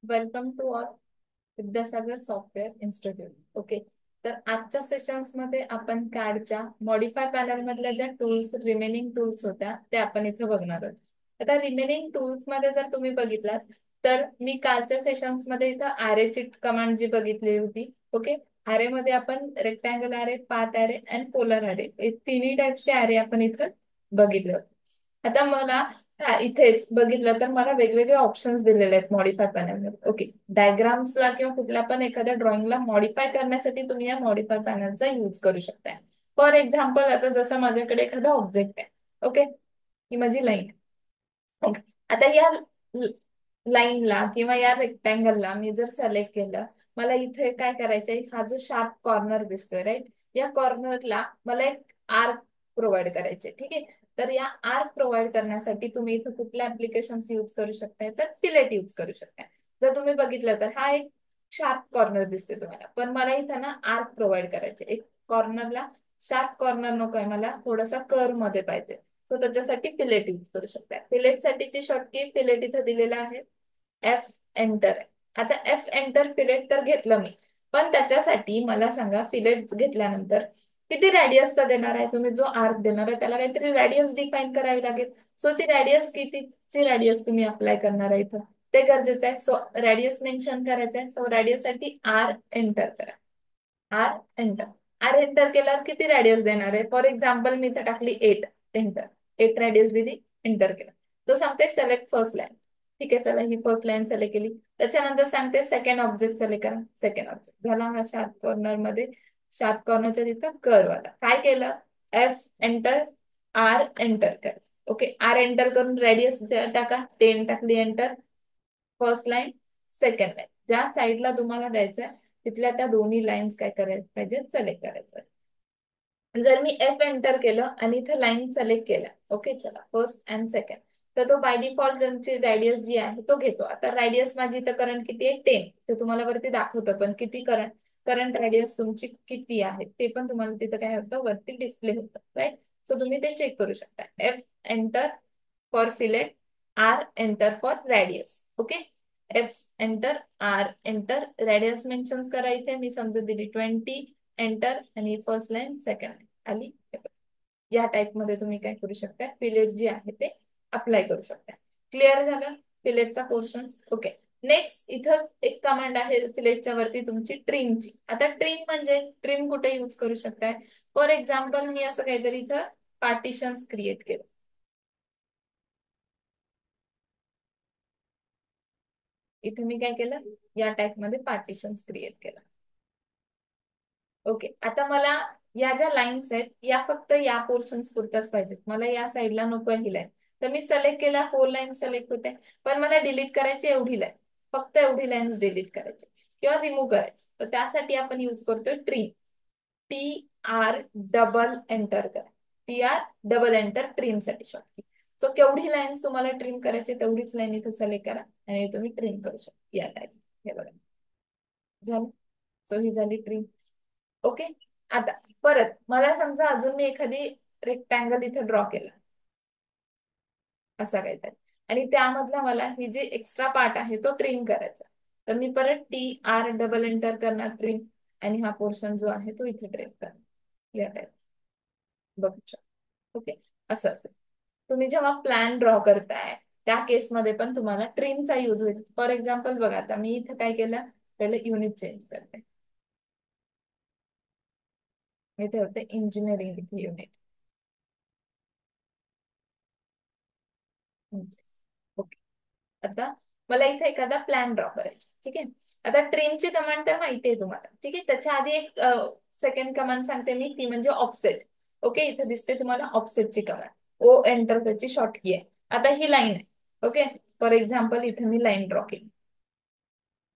Welcome to all Vidyasagar software institute. Okay, तर आजच्या sessions मध्ये आपण कॅडच्या मॉडिफाय पॅनल मधल्या ज्या टूल्स रिमेनिंग टूल्स होत्या त्या आपण इथे बघणार आहोत. आता रिमेनिंग टूल्स मध्ये जर तुम्ही बघितलात तर मी कालच्या सेशन्स मध्ये इथं ची कमांड जी बघितली होती. ओके, ॲरे मध्ये आपण रेक्टँगल ॲरे, पाथ ॲरे आणि पोलर ॲरे हे तिन्ही टाइपचे ॲरे आपण इथं बघितले होते. आता मला इथेच बघितलं तर मला वेगवेगळे ऑप्शन्स दिलेले आहेत मॉडिफाय पॅनलमध्ये. ओके, डायग्राम्सला किंवा कुठल्या पण एखाद्या ड्रॉइंगला मॉडिफाय करण्यासाठी तुम्ही या मॉडिफाय पॅनलचा यूज करू शकता. फॉर एक्झाम्पल, आता जसं माझ्याकडे एखादा ऑब्जेक्ट आहे. ओके, ही माझी लाईन. ओके, आता या लाईनला किंवा या रेक्टँगलला मी जर सिलेक्ट केलं, मला इथे काय करायचंय, हा जो शार्प कॉर्नर दिसतोय राईट, या कॉर्नरला मला एक आर्क प्रोव्हाइड करायचे. ठीक आहे, तर या आर्क प्रोव्हाइड करण्यासाठी तुम्ही इथं कुठल्या ऍप्लिकेशन यूज करू शकताय, तर फिलेट यूज करू शकताय. जर तुम्ही बघितलं तर हा एक शार्प कॉर्नर दिसतोय तुम्हाला, पण मला इथं ना आर्क प्रोव्हाइड करायचे. एक कॉर्नरला शार्प कॉर्नर नकोय, मला थोडासा कर्व मध्ये पाहिजे. सो त्याच्यासाठी फिलेट यूज करू शकता. फिलेट साठीची शॉर्टकी फिलेट इथं दिलेला आहे, एफ एंटर. आता एफ एंटर फिलेट तर घेतलं मी, पण त्याच्यासाठी मला सांगा, फिलेट घेतल्यानंतर किती रॅडियसचा देणार आहे तुम्ही, जो आर्क देणार आहे त्याला काहीतरी रॅडियस डिफाईन करावी लागेल. सो ती रॅडियस कितीची रॅडियस तुम्ही अप्लाय करणार आहे इथं ते गरजेचं आहे. सो रॅडियस मेन्शन करायचं आहे. सो रॅडियस साठी आर एंटर करा. R enter. आर एंटर केल्यावर किती रॅडियस देणार आहे, फॉर एक्झाम्पल मी इथं टाकली 8. एंटर. 8 रॅडियस दिली, एंटर केला. तो सांगते सिलेक्ट फर्स्ट लाईन. ठीक आहे, चला ही फर्स्ट लाईन सिलेक्ट केली. त्याच्यानंतर सांगते सेकंड ऑब्जेक्ट सिलेक्ट करा. सेकंड ऑब्जेक्ट झाला हा शार्प कॉर्नर मध्ये. शार्प कॉर्नरच्या तिथं कर्व आला. काय केलं, एफ एंटर, आर एंटर करा. ओके, आर एंटर करून रेडियस टाका, 10 टाकली, enter. First line, second line, ज्या साईडला तुम्हाला द्यायचंय तिथल्या त्या दोन्ही लाईन्स काय करायला पाहिजे, सिलेक्ट करायचं. जर मी एफ एंटर केलं आणि इथे लाईन सिलेक्ट केल्या, ओके चला फर्स्ट अँड सेकंड, तर तो बाय डिफॉल्ट त्यांची रॅडियस जी आहे तो घेतो. आता रॅडियस माझी इथं करंट किती आहे, 10. ते तुम्हाला वरती दाखवतं पण किती करंट करंट रॅडियस तुमची किती आहे ते पण तुम्हाला तिथं काय होतं, वरती डिस्प्ले होतं राईट. सो तुम्ही ते चेक करू शकता. F enter for fillet, R enter for radius. Okay, F enter, R enter, radius mention करा. इथे मी समजा दिली 20, एंटर, आणि फर्स्ट लाईन सेकंड लाईन आली. या टाइप मध्ये तुम्ही काय करू शकता, फिलेट जे आहे ते अप्लाय करू शकता. क्लिअर झालं फिलेटचा पोर्शन. ओके, नेक्स्ट इथंच एक कमांड आहे फिलेटच्या वरती तुमची, ट्रिमची. आता ट्रिम म्हणजे ट्रिम कुठे यूज करू शकताय, फॉर एक्झाम्पल मी असं काहीतरी इथं पार्टिशन्स क्रिएट केलं. इथे मी काय केलं, या टाइप मध्ये पार्टिशन्स क्रिएट केलं. ओके, आता मला या ज्या लाईन्स आहेत या फक्त या पोर्शन्स पुरताच पाहिजेत, मला या साईडला नको ही लाईन. तर मी सिलेक्ट केला, 4 लाईन सिलेक्ट होते, पण मला डिलीट करायची एवढी लाईन, फक्त एवढी लाईन्स डिलीट करायची किंवा रिमूव्ह करायची. तर त्यासाठी आपण यूज करतोय trim. T R double enter करा. T R double enter, trim साठी शॉर्ट. सो केवढी लाईन्स तुम्हाला ट्रिम करायची तेवढीच लाईन इथे सिलेक्ट करा आणि तुम्ही ट्रिम करू शकता या टाइप. हे बघा झालं. सो ही झाली ट्रिम. ओके, आता परत मला समजा अजून मी एखादी रेक्टँगल इथे ड्रॉ केला असा काहीतरी, आणि त्यामधला मला ही जी एक्स्ट्रा पार्ट आहे तो ट्रिम करायचा. तर मी परत टी आर डबल एंटर करणार, ट्रिम, आणि हा पोर्शन जो आहे तो इथे ट्रिम करणार या टाइप. बघू शकता. ओके, असं असेल. तुम्ही जेव्हा प्लॅन ड्रॉ करताय त्या केसमध्ये पण तुम्हाला ट्रिमचा यूज होईल. फॉर एक्झाम्पल बघा, आता मी इथे काय केलं, पहिले युनिट चेंज करते. इथे होते इंजिनिअरिंग, इथे युनिट. ओके, आता मला इथे एखादा प्लॅन ड्रॉ करायचा. ठीक आहे, आता ट्रिमची कमांड तर माहिती आहे तुम्हाला. ठीक आहे, त्याच्या आधी एक सेकंड कमांड सांगते मी, ती म्हणजे ऑफसेट. ओके, इथे दिसते तुम्हाला ऑफसेटची कमांड, ओ एंटर त्याची शॉर्ट की आहे. आता ही लाईन आहे. ओके, फॉर एक्झाम्पल इथे मी लाईन ड्रॉ केली.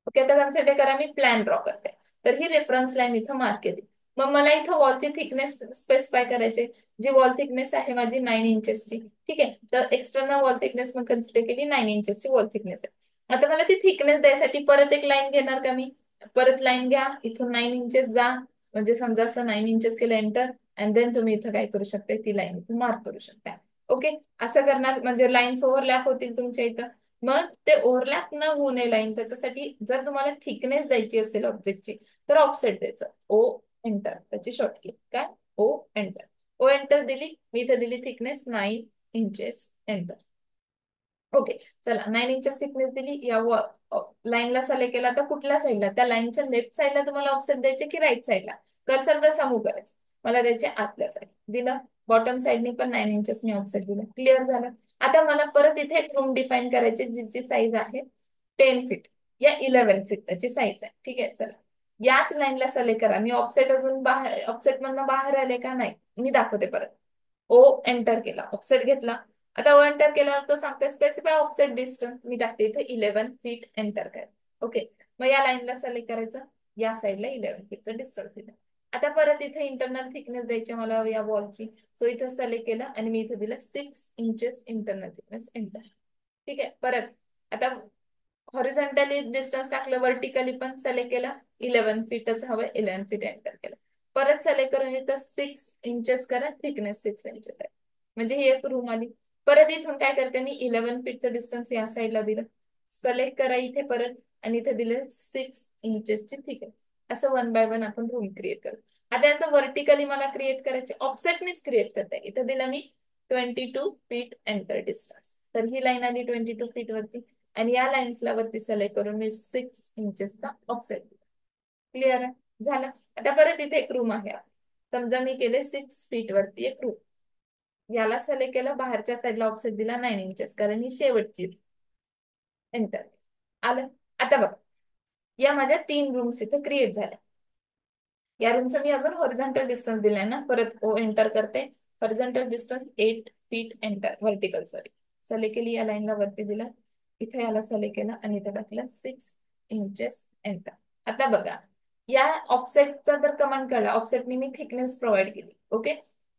ओके, आता कन्सिडर करा मी प्लॅन ड्रॉ करते, तर ही रेफरन्स लाईन इथं मार्क केली. मग मला इथं वॉलची थिकनेस स्पेसिफाय करायचे. जी वॉल थिकनेस आहे माझी 9 इंचेसची. ठीक आहे, तर एक्सटर्नल वॉल थिकनेस मग कन्सिडर केली 9 इंचेसची वॉल थिकनेस आहे. आता मला ती थिकनेस द्यायसाठी परत एक लाईन घेणार का मी, परत लाईन घ्या, इथून 9 इंचेस जा, म्हणजे समजा असं 9 इंचेस केलं, एंटर, अँड देन तुम्ही इथं काय करू शकता, ती लाईन इथून मार्क करू शकता. ओके, असं करणार म्हणजे लाईन्स ओव्हरलॅप होतील तुमच्या इथं. मग ते ओव्हरलॅप न होऊ नये लाईन, त्याच्यासाठी जर तुम्हाला थिकनेस द्यायची असेल ऑब्जेक्टची तर ऑफसेट द्यायचं. ओ एंटर, त्याची शॉर्टकी काय, ओ एंटर. ओ एंटर दिली, मी इथे दिली थिकनेस 9 इंचेस, एंटर. ओके, चला 9 इंचेस थिकनेस दिली. या लाईनला सिलेक्ट केला, तर कुठल्या साईडला, त्या लाईनच्या लेफ्ट साईडला तुम्हाला ऑफसेट द्यायचे की राईट साईडला, कर्सर तर मूव्ह करायचं. मला द्यायचे आतल्या साईड, दिलं. बॉटम साईडनी पण 9 इंचेस मी ऑफसेट दिलं. क्लिअर झालं. आता मला परत इथे एक रूम डिफाईन करायची जिची साईज आहे 10 फीट या 11 फीट, त्याची साईज आहे. ठीक आहे, चला याच लाईनला सिलेक्ट करा. मी ऑफसेट अजून बाहेर, ऑफसेट मधनं बाहेर आले का नाही मी दाखवते परत. ओ एंटर केला, ऑफसेट घेतला. आता ओ एंटर केल्यावर तो सांगतोय स्पेसिफाय ऑफसेट डिस्टन्स, मी टाकते इथे 11 फीट, एंटर कर. ओके, मग या लाईनला सिलेक्ट करायचं, या साईडला 11 फीटचं डिस्टन्स दिलं. आता परत इथे इंटरनल थिकनेस द्यायची मला या वॉलची, सो इथं सिलेक्ट केलं आणि मी इथे दिलं 6 इंचेस इंटरनल थिकनेस, एंटर. ठीक आहे, परत आता हॉरिझॉन्टली डिस्टन्स टाकलं, व्हर्टिकली पण सिलेक्ट केलं, 11 फीटच हवं, 11 फीट, एंटर केलं. परत सिलेक्ट करून इथं 6 इंचेस करा, थिकनेस 6 इंचेस आहे, म्हणजे ही एक रूम आली. परत इथून काय करते मी, 11 फीटचं डिस्टन्स या साईडला दिलं, सिलेक्ट करा इथे परत, आणि इथे दिलं 6 इंचेसची थिकनेस. असं वन बाय वन आपण रूम क्रिएट करू. आता याचं व्हर्टिकली मला क्रिएट करायचे, ऑफसेटनीच क्रिएट करते. इथे दिलं मी 22 फीट, एंटर डिस्टन्स, तर ही लाईन आली 22 फीट वरती, आणि या लाईन्सला वरती सिलेक्ट करून मी 6 इंचेसचा ऑफसेट दिला. क्लिअर आहे, झालं. आता परत इथे एक रूम आहे, समजा मी केले 6 फीट वरती एक रूम, याला सिलेक्ट केलं, बाहेरच्या साईडला ऑफसेट दिला 9 इंचेस, कारण ही शेवटची, एंटर. आलं. आता बघा, या माझ्या 3 रूम्स इथे क्रिएट झाल्या. या रूमचं मी अजून हॉरिझॉन्टल डिस्टन्स दिलाय ना, परत ओ एंटर करते. Horizontal distance 8 feet, enter. Vertical sorry, select केली, या लाईनला वरती दिलं, इथे याला सिलेक्ट केलं आणि इथे टाकलं 6 इंचेस, एंटर. आता बघा, या ऑफसेटचा जर कमांड कळला, ऑफसेटनी मी थिकनेस प्रोव्हाइड केली. ओके,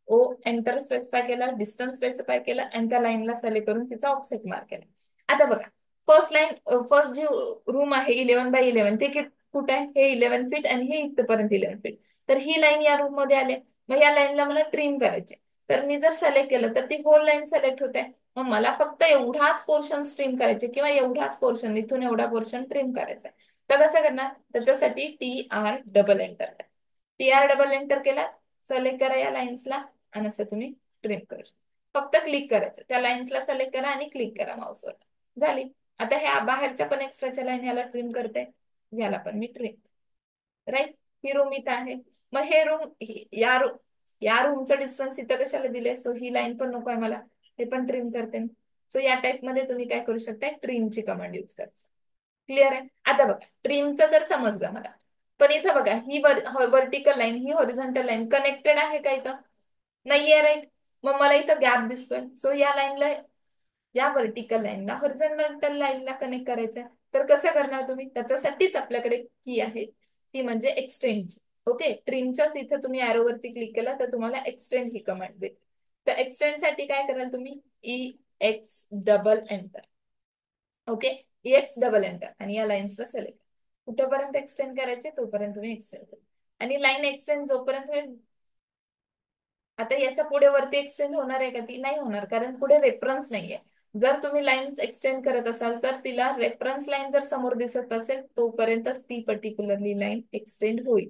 ओ एंटर स्पेसिफाय केला, डिस्टन्स स्पेसिफाय केलं, आणि त्या लाईनला सिलेक्ट करून तिचा ऑफसेट मार्क केला. आता बघा, फर्स्ट जी रूम आहे 11 बाय 11, ते कुठे आहे, हे 11 फीट आणि हे इथपर्यंत 11 फीट, तर ही लाईन या रूम मध्ये आले. मग या लाईनला मला ट्रिम करायचे, तर मी जर सिलेक्ट केलं तर ती होल लाईन सिलेक्ट होते. मग मला फक्त एवढाच पोर्शन ट्रिम करायचे, किंवा एवढाच पोर्शन, इथून एवढा पोर्शन ट्रिम करायचा. तर कसं करणार, त्याच्यासाठी TR डबल एंटर करा. TR डबल एंटर केला, सिलेक्ट करा या लाईन्सला, आणि असं तुम्ही ट्रिम करू शकता. फक्त क्लिक करायचं, त्या लाईन्सला सिलेक्ट करा आणि क्लिक करा माऊसवर, झाली. आता ह्या बाहेरच्या पण एक्स्ट्राच्या लाईन याला ट्रिम करते, याला पण मी ट्रिम. राईट, ही रूम इथं आहे. मग हे रूम, या रूमचं डिस्टन्स इथं कशाला दिले, सो ही लाईन पण नको आहे मला, हे पण ट्रिम करते. सो या टाइप मध्ये तुम्ही काय करू शकता, ट्रिमची कमांड यूज करायची. क्लिअर आहे. आता बघा, ट्रिमचं तर समजलं मला, पण इथं बघा, ही व्हर्टिकल लाईन, ही हॉरिझॉन्टल लाईन कनेक्टेड आहे का इथं, नाहीये. राईट, मग मला इथं गॅप दिसतोय, सो या लाईनला, या व्हर्टिकल लाईनला हॉरिझॉन्टल लाईनला कनेक्ट करायचं आहे. तर कसं करणार तुम्ही, त्याच्यासाठीच आपल्याकडे की आहे, ती म्हणजे एक्सटेंडची. ओके, ट्रिमच्याच इथं तुम्ही वरती क्लिक केला तर तुम्हाला एक्सटेंड ही कमांड भेटेल. तर एक्सटेंड साठी काय कराल तुम्ही, EX double enter. Okay, EX double enter, आणि या लाईन्सला सिलेक्ट, कुठेपर्यंत एक्सटेंड करायचे तोपर्यंत तुम्ही एक्सटेंड करा, आणि लाईन एक्सटेंड जोपर्यंत होईल. आता याच्या पुढे वरती एक्सटेंड होणार आहे का, ती नाही होणार, कारण पुढे रेफरन्स नाहीये. जर तुम्ही लाईन्स एक्सटेंड करत असाल तर तिला रेफरन्स लाईन जर समोर दिसत असेल तोपर्यंतच ती पर्टिक्युलरली लाईन एक्सटेंड होईल.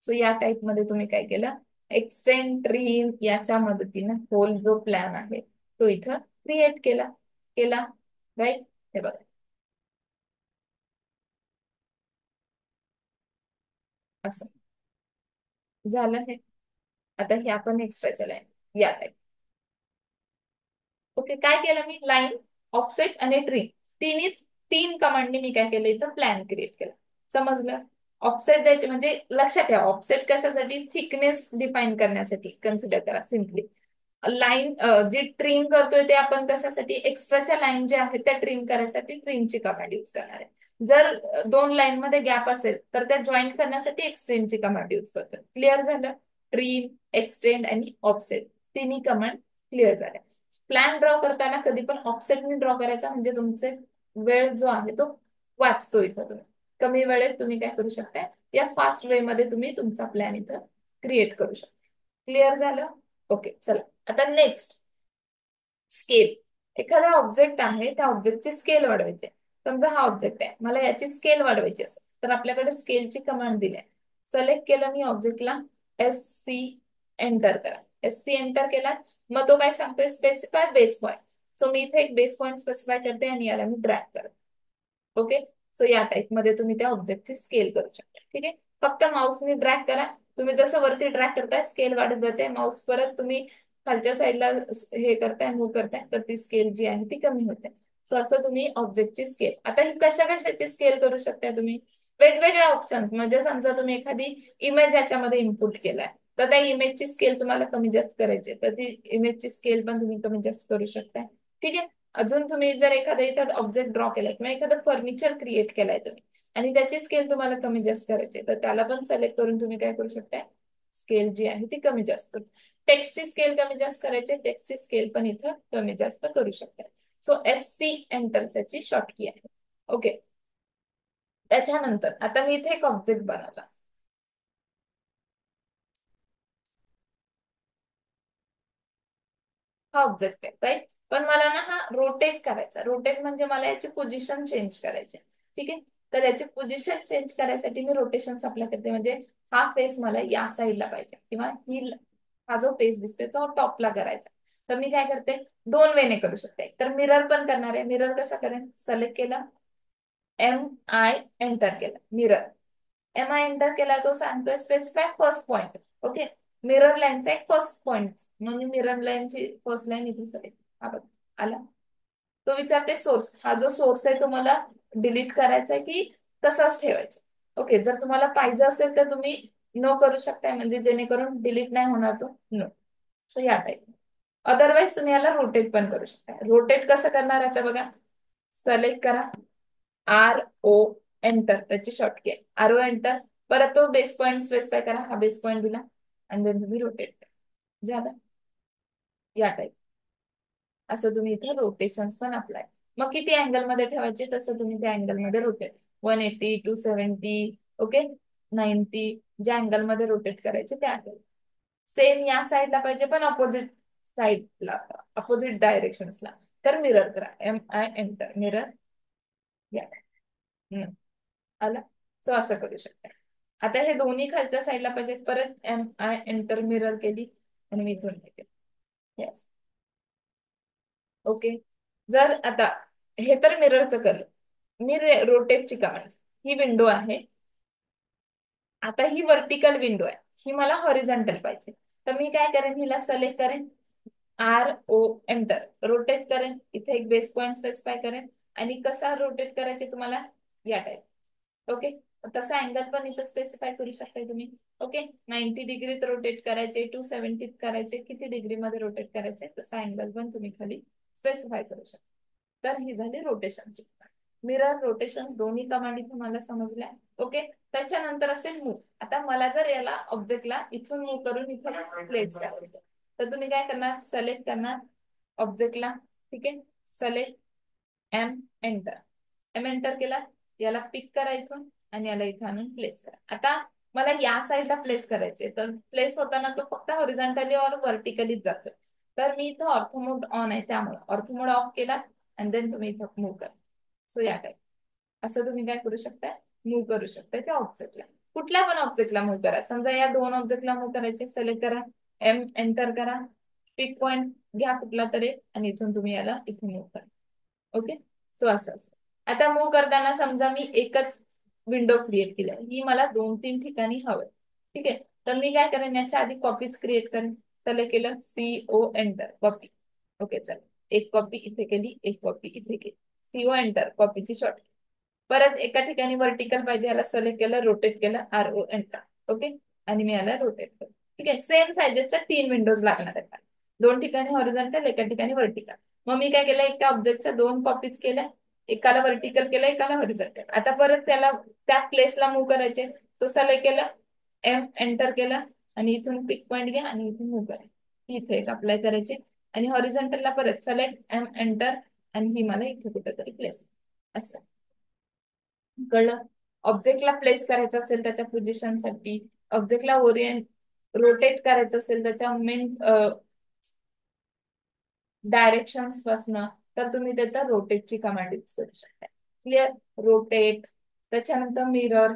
सो या टाइप मध्ये तुम्ही काय केलं, एक्सटेंड ट्रिम याच्या मदतीने होल जो प्लॅन आहे तो इथं क्रिएट केला. केला, राईट. हे बघा, असं झालं हे. आता हे आपण एक्स्ट्राच्या लाईन या टाइप. ओके, काय केलं मी, लाईन, ऑफसेट आणि ट्री, तिन्हीच 3 कमांडनी मी काय केलं, इथं प्लॅन क्रिएट केला. समजलं. ऑफसेट द्यायचे म्हणजे लक्षात ठेवा, ऑफसेट कशासाठी, थिकनेस डिफाईन करण्यासाठी कन्सिडर करा सिम्पली. लाईन जी ट्रिम करतोय ते आपण कशासाठी, एक्स्ट्राच्या लाईन ज्या आहेत त्या ट्रिम करायसाठी ट्रिमची कमांड यूज करणार आहे. जर 2 लाईन मध्ये गॅप असेल तर त्या जॉईन करण्यासाठी एक्सटेंडची कमांड यूज करतोय. क्लिअर झालं. ट्रिम, एक्सटेंड आणि ऑफसेट, तिन्ही कमांड क्लिअर झाल्या. प्लॅन ड्रॉ करताना कधी पण ऑफसेटने ड्रॉ करायचा, म्हणजे तुमचे वेळ जो आहे तो वाचतो. इथं तुम्ही कमी वेळेत तुम्ही काय करू शकता, या फास्ट वे मध्ये तुम्ही तुमचा प्लॅन इथं क्रिएट करू शकता. क्लिअर झालं. ओके, चला आता नेक्स्ट, स्केल. एखादा ऑब्जेक्ट आहे, त्या ऑब्जेक्टची स्केल वाढवायची आहे. समजा हा ऑब्जेक्ट आहे, मला याची स्केल वाढवायची असेल तर आपल्याकडे स्केलची कमांड दिली आहे. सिलेक्ट केलं मी ऑब्जेक्टला, SC एंटर करा. SC एंटर केला, मग तो काय सांगतोय, स्पेसिफाय बेस पॉईंट. सो मी इथे एक बेस पॉईंट स्पेसिफाय करते आणि याला मी ड्रॅग करते. ओके. सो या टाइप मध्ये तुम्ही त्या ऑब्जेक्टची स्केल करू शकता. ठीक आहे. फक्त माऊसने ड्रॅग करा. तुम्ही जसं वरती ड्रॅग करताय स्केल वाढत जाते. माऊस परत तुम्ही खालच्या साईडला हे करताय, मूव्ह करताय, तर ती स्केल जी आहे ती कमी होते. सो असं तुम्ही ऑब्जेक्टची स्केल, आता ही कशा कशाची स्केल करू शकता तुम्ही, वेगवेगळ्या ऑप्शन. म्हणजे समजा तुम्ही एखादी इमेज याच्यामध्ये इनपुट केलाय, तर त्या इमेजची स्केल तुम्हाला कमी जास्त करायची, तर ती इमेजची स्केल पण तुम्ही कमी जास्त करू शकता. ठीक आहे. अजून तुम्ही जर एखादा ऑब्जेक्ट ड्रॉ केलाय किंवा एखादं फर्निचर क्रिएट केलाय तुम्ही आणि त्याची स्केल तुम्हाला कमी जास्त करायची, तर त्याला पण सिलेक्ट करून तुम्ही काय करू शकता, स्केल जी आहे ती कमी जास्त करू. टेक्स्टची स्केल कमी जास्त करायची, टेक्स्टची स्केल पण इथं कमी जास्त करू शकता. सो SC एंटर त्याची शॉर्ट की आहे. ओके. त्याच्यानंतर आता मी इथे एक ऑब्जेक्ट बनवला. हा ऑब्जेक्ट आहे राईट. पण मला ना हा रोटेट करायचा. रोटेट म्हणजे मला याची पोझिशन चेंज करायची. ठीक आहे. तर याची पोझिशन चेंज करायसाठी मी रोटेशन अप्लाय करते. म्हणजे हा फेस मला या साईडला पाहिजे किंवा हा जो फेस दिसतोय तो टॉपला करायचा. तर मी काय करते, दोन वेने करू शकते. तर मिरर पण करणार आहे. मिरर कसा करेन, सिलेक्ट केला, MI एंटर केला, मिरर. MI एंटर केला, तो सांगतोय specify first point. Okay. Mirror लाईनचा एक फर्स्ट पॉइंट म्हणून मिरर लाईनची फर्स्ट लाईन इथे सिलेक्ट. हा बघ आला. तो विचारते सोर्स, हा जो सोर्स आहे तुम्हाला डिलीट करायचा आहे की तसाच ठेवायचा. ओके. जर तुम्हाला पाहिजे असेल तर तुम्ही नो करू शकताय, म्हणजे जेणेकरून डिलीट नाही होणार तो, नो. सो या टाईप. अदरवाईज तुम्ही याला रोटेट पण करू शकता. रोटेट कसं करणार आता बघा, सिलेक्ट करा, RO एंटर, त्याची शॉर्टकी आहे RO एंटर. परत तो बेस पॉईंट स्पेसिफाय करा, हा बेस पॉईंट दिला आणि देन तुम्ही रोटेट करा, झालं. या टाईप असं तुम्ही इथे रोटेशन्स पण अप्लाय. मग किती अँगल मध्ये ठेवायचे तसं तुम्ही त्या अँगल मध्ये रोटेट, 180, 270, ओके, 90, ज्या अँगल मध्ये रोटेट करायचे त्या अँगल. सेम या साईडला पाहिजे पण अपोजिट साईडला, अपोजिट डायरेक्शन्सला. तर मिरर करा, MI एंटर, मिरर. या आला. सो असं करू शकता. आता हे दोन्ही खालच्या साईडला पाहिजे, परत MI एंटर, मिरर केली आणि मी इथून येस. ओके. जर आता हे तर मिररचं करू, मी रोटेटची कमांड. ही विंडो आहे, आता ही वर्टिकल विंडो आहे, ही मला हॉरिझॉन्टल पाहिजे. तर मी काय करेन, हिला सिलेक्ट करेन, RO एंटर, रोटेट करेन. इथे एक बेस पॉईंट स्पेसिफाय करेन आणि कसा रोटेट करायचे तुम्हाला, या टाईप. ओके. तसा अँगल पण इथं स्पेसिफाय करू शकता तुम्ही. ओके. 90 डिग्रीत रोटेट करायचे, 270 करायचे, किती डिग्री मध्ये रोटेट करायचे तसा अँगल पण तुम्ही खाली स्पेसिफाय करू शकता. तर ही झाली रोटेशनची. मिरर, रोटेशन दोन्ही कमांड इथे मला समजल्या. ओके. त्याच्यानंतर असेल मूव. आता मला जर याला ऑब्जेक्टला इथून मूव करून इथून प्लेस करायचं, तर तुम्ही काय करणार, सिलेक्ट करणार ऑब्जेक्टला. ठीक आहे. Select, enter. एंटर केला, याला पिक करा इथून आणि याला इथं आणून प्लेस करा. आता मला या साईडला प्लेस करायचे, तर प्लेस होताना तो फक्त हॉरिझॉन्टली और व्हर्टिकलीच जातोय. तर मी इथं ऑर्थो मोड ऑन आहे, त्यामुळे ऑर्थो मोड ऑफ केला आणि देन तुम्ही इथं मूव्ह करा. सो या टाईप असं तुम्ही काय करू शकता, मूव्ह करू शकता त्या ऑब्जेक्टला. कुठल्या पण ऑब्जेक्टला मूव्ह करा. समजा या दोन ऑब्जेक्टला मूव्ह करायचे, सिलेक्ट करा, एंटर करा, पिक पॉइंट घ्या कुठला तरी आणि इथून तुम्ही याला इथून मूव्ह करा. ओके. सो असं असं. आता मूव्ह करताना समजा मी एकच विंडो क्रिएट केली, ही मला 2-3 ठिकाणी हवं. ठीक आहे. तर मी काय करेन, याच्या आधी कॉपीज क्रिएट करेन. सिलेक्ट केलं, CO एंटर, कॉपी. ओके. चल, एक कॉपी इथे केली, एक कॉपी इथे केली, CO एंटर, कॉपीची शॉर्ट. परत एका ठिकाणी व्हर्टिकल पाहिजे, याला सिलेक्ट केलं, रोटेट केलं, RO एंटर. ओके. आणि मी याला रोटेट केलं. ठीक आहे. सेम सायझेसच्या 3 विंडोज लागणार आहेत. दोन ठिकाणी हॉरिझॉन्टल, एका ठिकाणी व्हर्टिकल. मग मी काय केलं, एका ऑब्जेक्टच्या 2 कॉपीज केल्या, एकाला व्हर्टिकल केलं, एकाला हॉरिझॉन्टल. आता परत त्याला त्या प्लेसला मूव्ह करायचे. सो सिलेक्ट केलं, एंटर केलं आणि इथून पिक पॉईंट घ्या आणि इथून मूव्ह करा. इथे एक अप्लाय करायचे आणि हॉरिझॉन्टलला परत सिलेक्ट, एंटर आणि ही मला इथे कुठेतरी प्लेस. असं कळलं. ऑब्जेक्टला प्लेस करायचं असेल त्याच्या पोझिशनसाठी, ऑब्जेक्टला रोटेट करायचं असेल त्याच्या मेन डायरेक्शन्स पासन, तर तुम्ही त्याचा रोटेटची कमांड यूज करू शकता. क्लिअर? रोटेट, त्याच्यानंतर मिरर,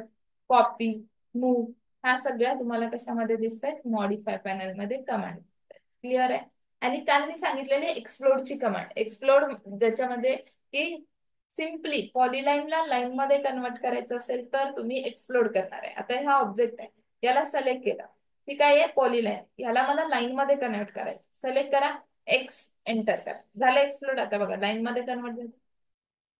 कॉपी, मूव्ह, ह्या सगळ्या तुम्हाला कशामध्ये दिसत आहेत? मॉडिफाय पॅनल मध्ये कमांड. क्लिअर आहे? आणि काल मी सांगितलेली एक्सप्लोडची कमांड, एक्सप्लोड ज्याच्यामध्ये की सिम्पली पॉलीलाईनला लाईन मध्ये कन्वर्ट करायचं असेल तर तुम्ही एक्सप्लोड करणार आहे. आता हा ऑब्जेक्ट आहे, याला सिलेक्ट केला, ठीक आहे, पॉलीलाईन, ह्याला मला लाईन मध्ये कन्वर्ट करायचं, सिलेक्ट करा, एक्स एंटर करा, झालं एक्सप्लोड. आता बघा लाईन मध्ये कन्वर्ट झालं.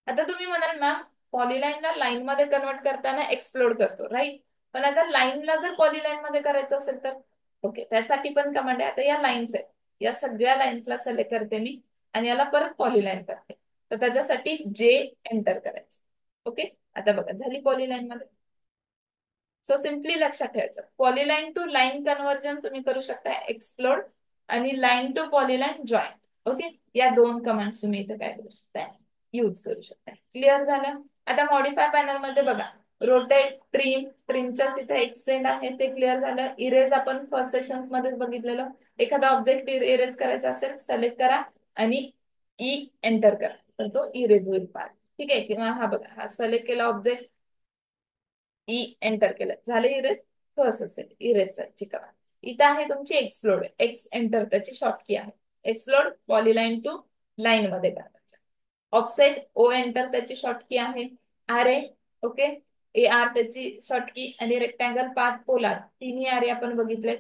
आता तुम्ही म्हणाल मॅम पॉलीलाईनला लाईन मध्ये कन्वर्ट करताना एक्सप्लोड करतो, राईट? पण आता लाईनला जर पॉलीलाईन मध्ये करायचं असेल तर ओके, त्यासाठी पण कमांड आहे. आता या लाईन्स आहेत, या सगळ्या लाईन्सला सिलेक्ट करते मी आणि याला परत पॉलीलाईन करते. तर त्याच्यासाठी जे एंटर करायचं. ओके, आता बघा झाली पॉलीलाईन मध्ये. सो सिम्पली लक्षात ठेवायचं, पॉलीलाईन टू लाईन कन्वर्जन तुम्ही करू शकता एक्सप्लोड, आणि लाईन टू पॉलीलाईन जॉईंट. ओके, या दोन कमांड्स तुम्ही इथे काय करू शकता? यूज करू शकता. क्लिअर झालं? आता मॉडिफाय पॅनल मध्ये बघा, रोटेट, ट्रिम, ट्रिमच्या तिथे एक्सटेंड आहे ते क्लिअर झालं. इरेज आपण फर्स्ट सेशन्स मध्येच बघितलेलं. एखादा ऑब्जेक्ट इरेज करायचा असेल, सिलेक्ट करा आणि ई एंटर करा, तर तो इरेज होईल पार्ट. ठीक आहे? किंवा हा बघा, हा सिलेक्ट केला ऑब्जेक्ट, ई एंटर केलं, झालं इरेज. तो असं असेल इरेजची कमांड. इथं आहे तुमची एक्सप्लोड, एक्स एंटर त्याची शॉर्ट की आहे. एक्सप्लोड पॉलीलाईन टू लाईन मध्ये करायचं. ऑफसेट ओ एंटर त्याची शॉर्ट की आहे. R A, okay, A R त्याची शॉर्ट की, आणि रेक्टँगल, पाथ, पोलार, तिन्ही आर आपण बघितले.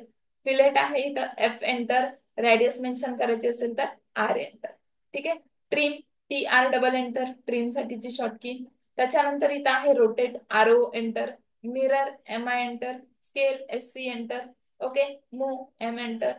फिलेट आहे इथं एफ एंटर, रेडियस मेन्शन करायची असेल तर आर एंटर. ठीक आहे? Trim, T R double enter, trim साठीची शॉर्ट की. त्याच्यानंतर इथं आहे rotate, R O enter, mirror, M I enter, scale, S C enter, okay, move, M enter,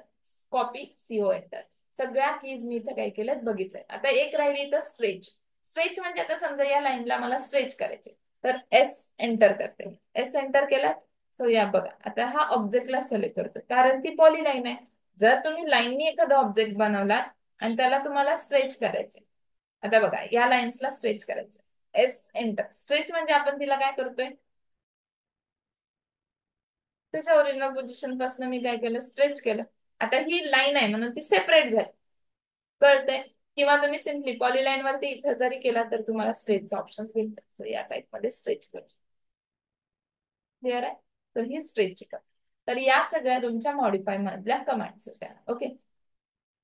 copy, CO enter. सगळ्या कीज मी इथं काय केल्यात बघितलंय. आता एक राहिली इथं स्ट्रेच. स्ट्रेच म्हणजे आता समजा या लाईनला मला स्ट्रेच करायचे, तर एस एंटर करते. एस एंटर केला. सो या बघा, आता हा ऑब्जेक्टला सिलेक्ट करतो कारण ती पॉलीलाईन आहे. जर तुम्ही लाईननी एखादा ऑब्जेक्ट बनवला आणि त्याला तुम्हाला स्ट्रेच करायचे, आता बघा या लाईन्सला स्ट्रेच करायचं, एस एंटर. स्ट्रेच म्हणजे आपण तिला काय करतोय, त्याच्या ओरिजिनल पोझिशन पासून मी काय केलं, स्ट्रेच केलं. आता ही लाईन आहे म्हणून ती सेपरेट झाली, कळतंय? किंवा तुम्ही सिम्पली पॉलीलाईन वरती इथं जरी केला तर तुम्हाला स्ट्रेचचा ऑप्शन भेटतात. सो या टाइप मध्ये स्ट्रेच करू. क्लिअर आहे? तर ही स्ट्रेचची कमांड. तर या सगळ्या तुमच्या मॉडिफाय मधल्या कमांड्स होत्या. ओके,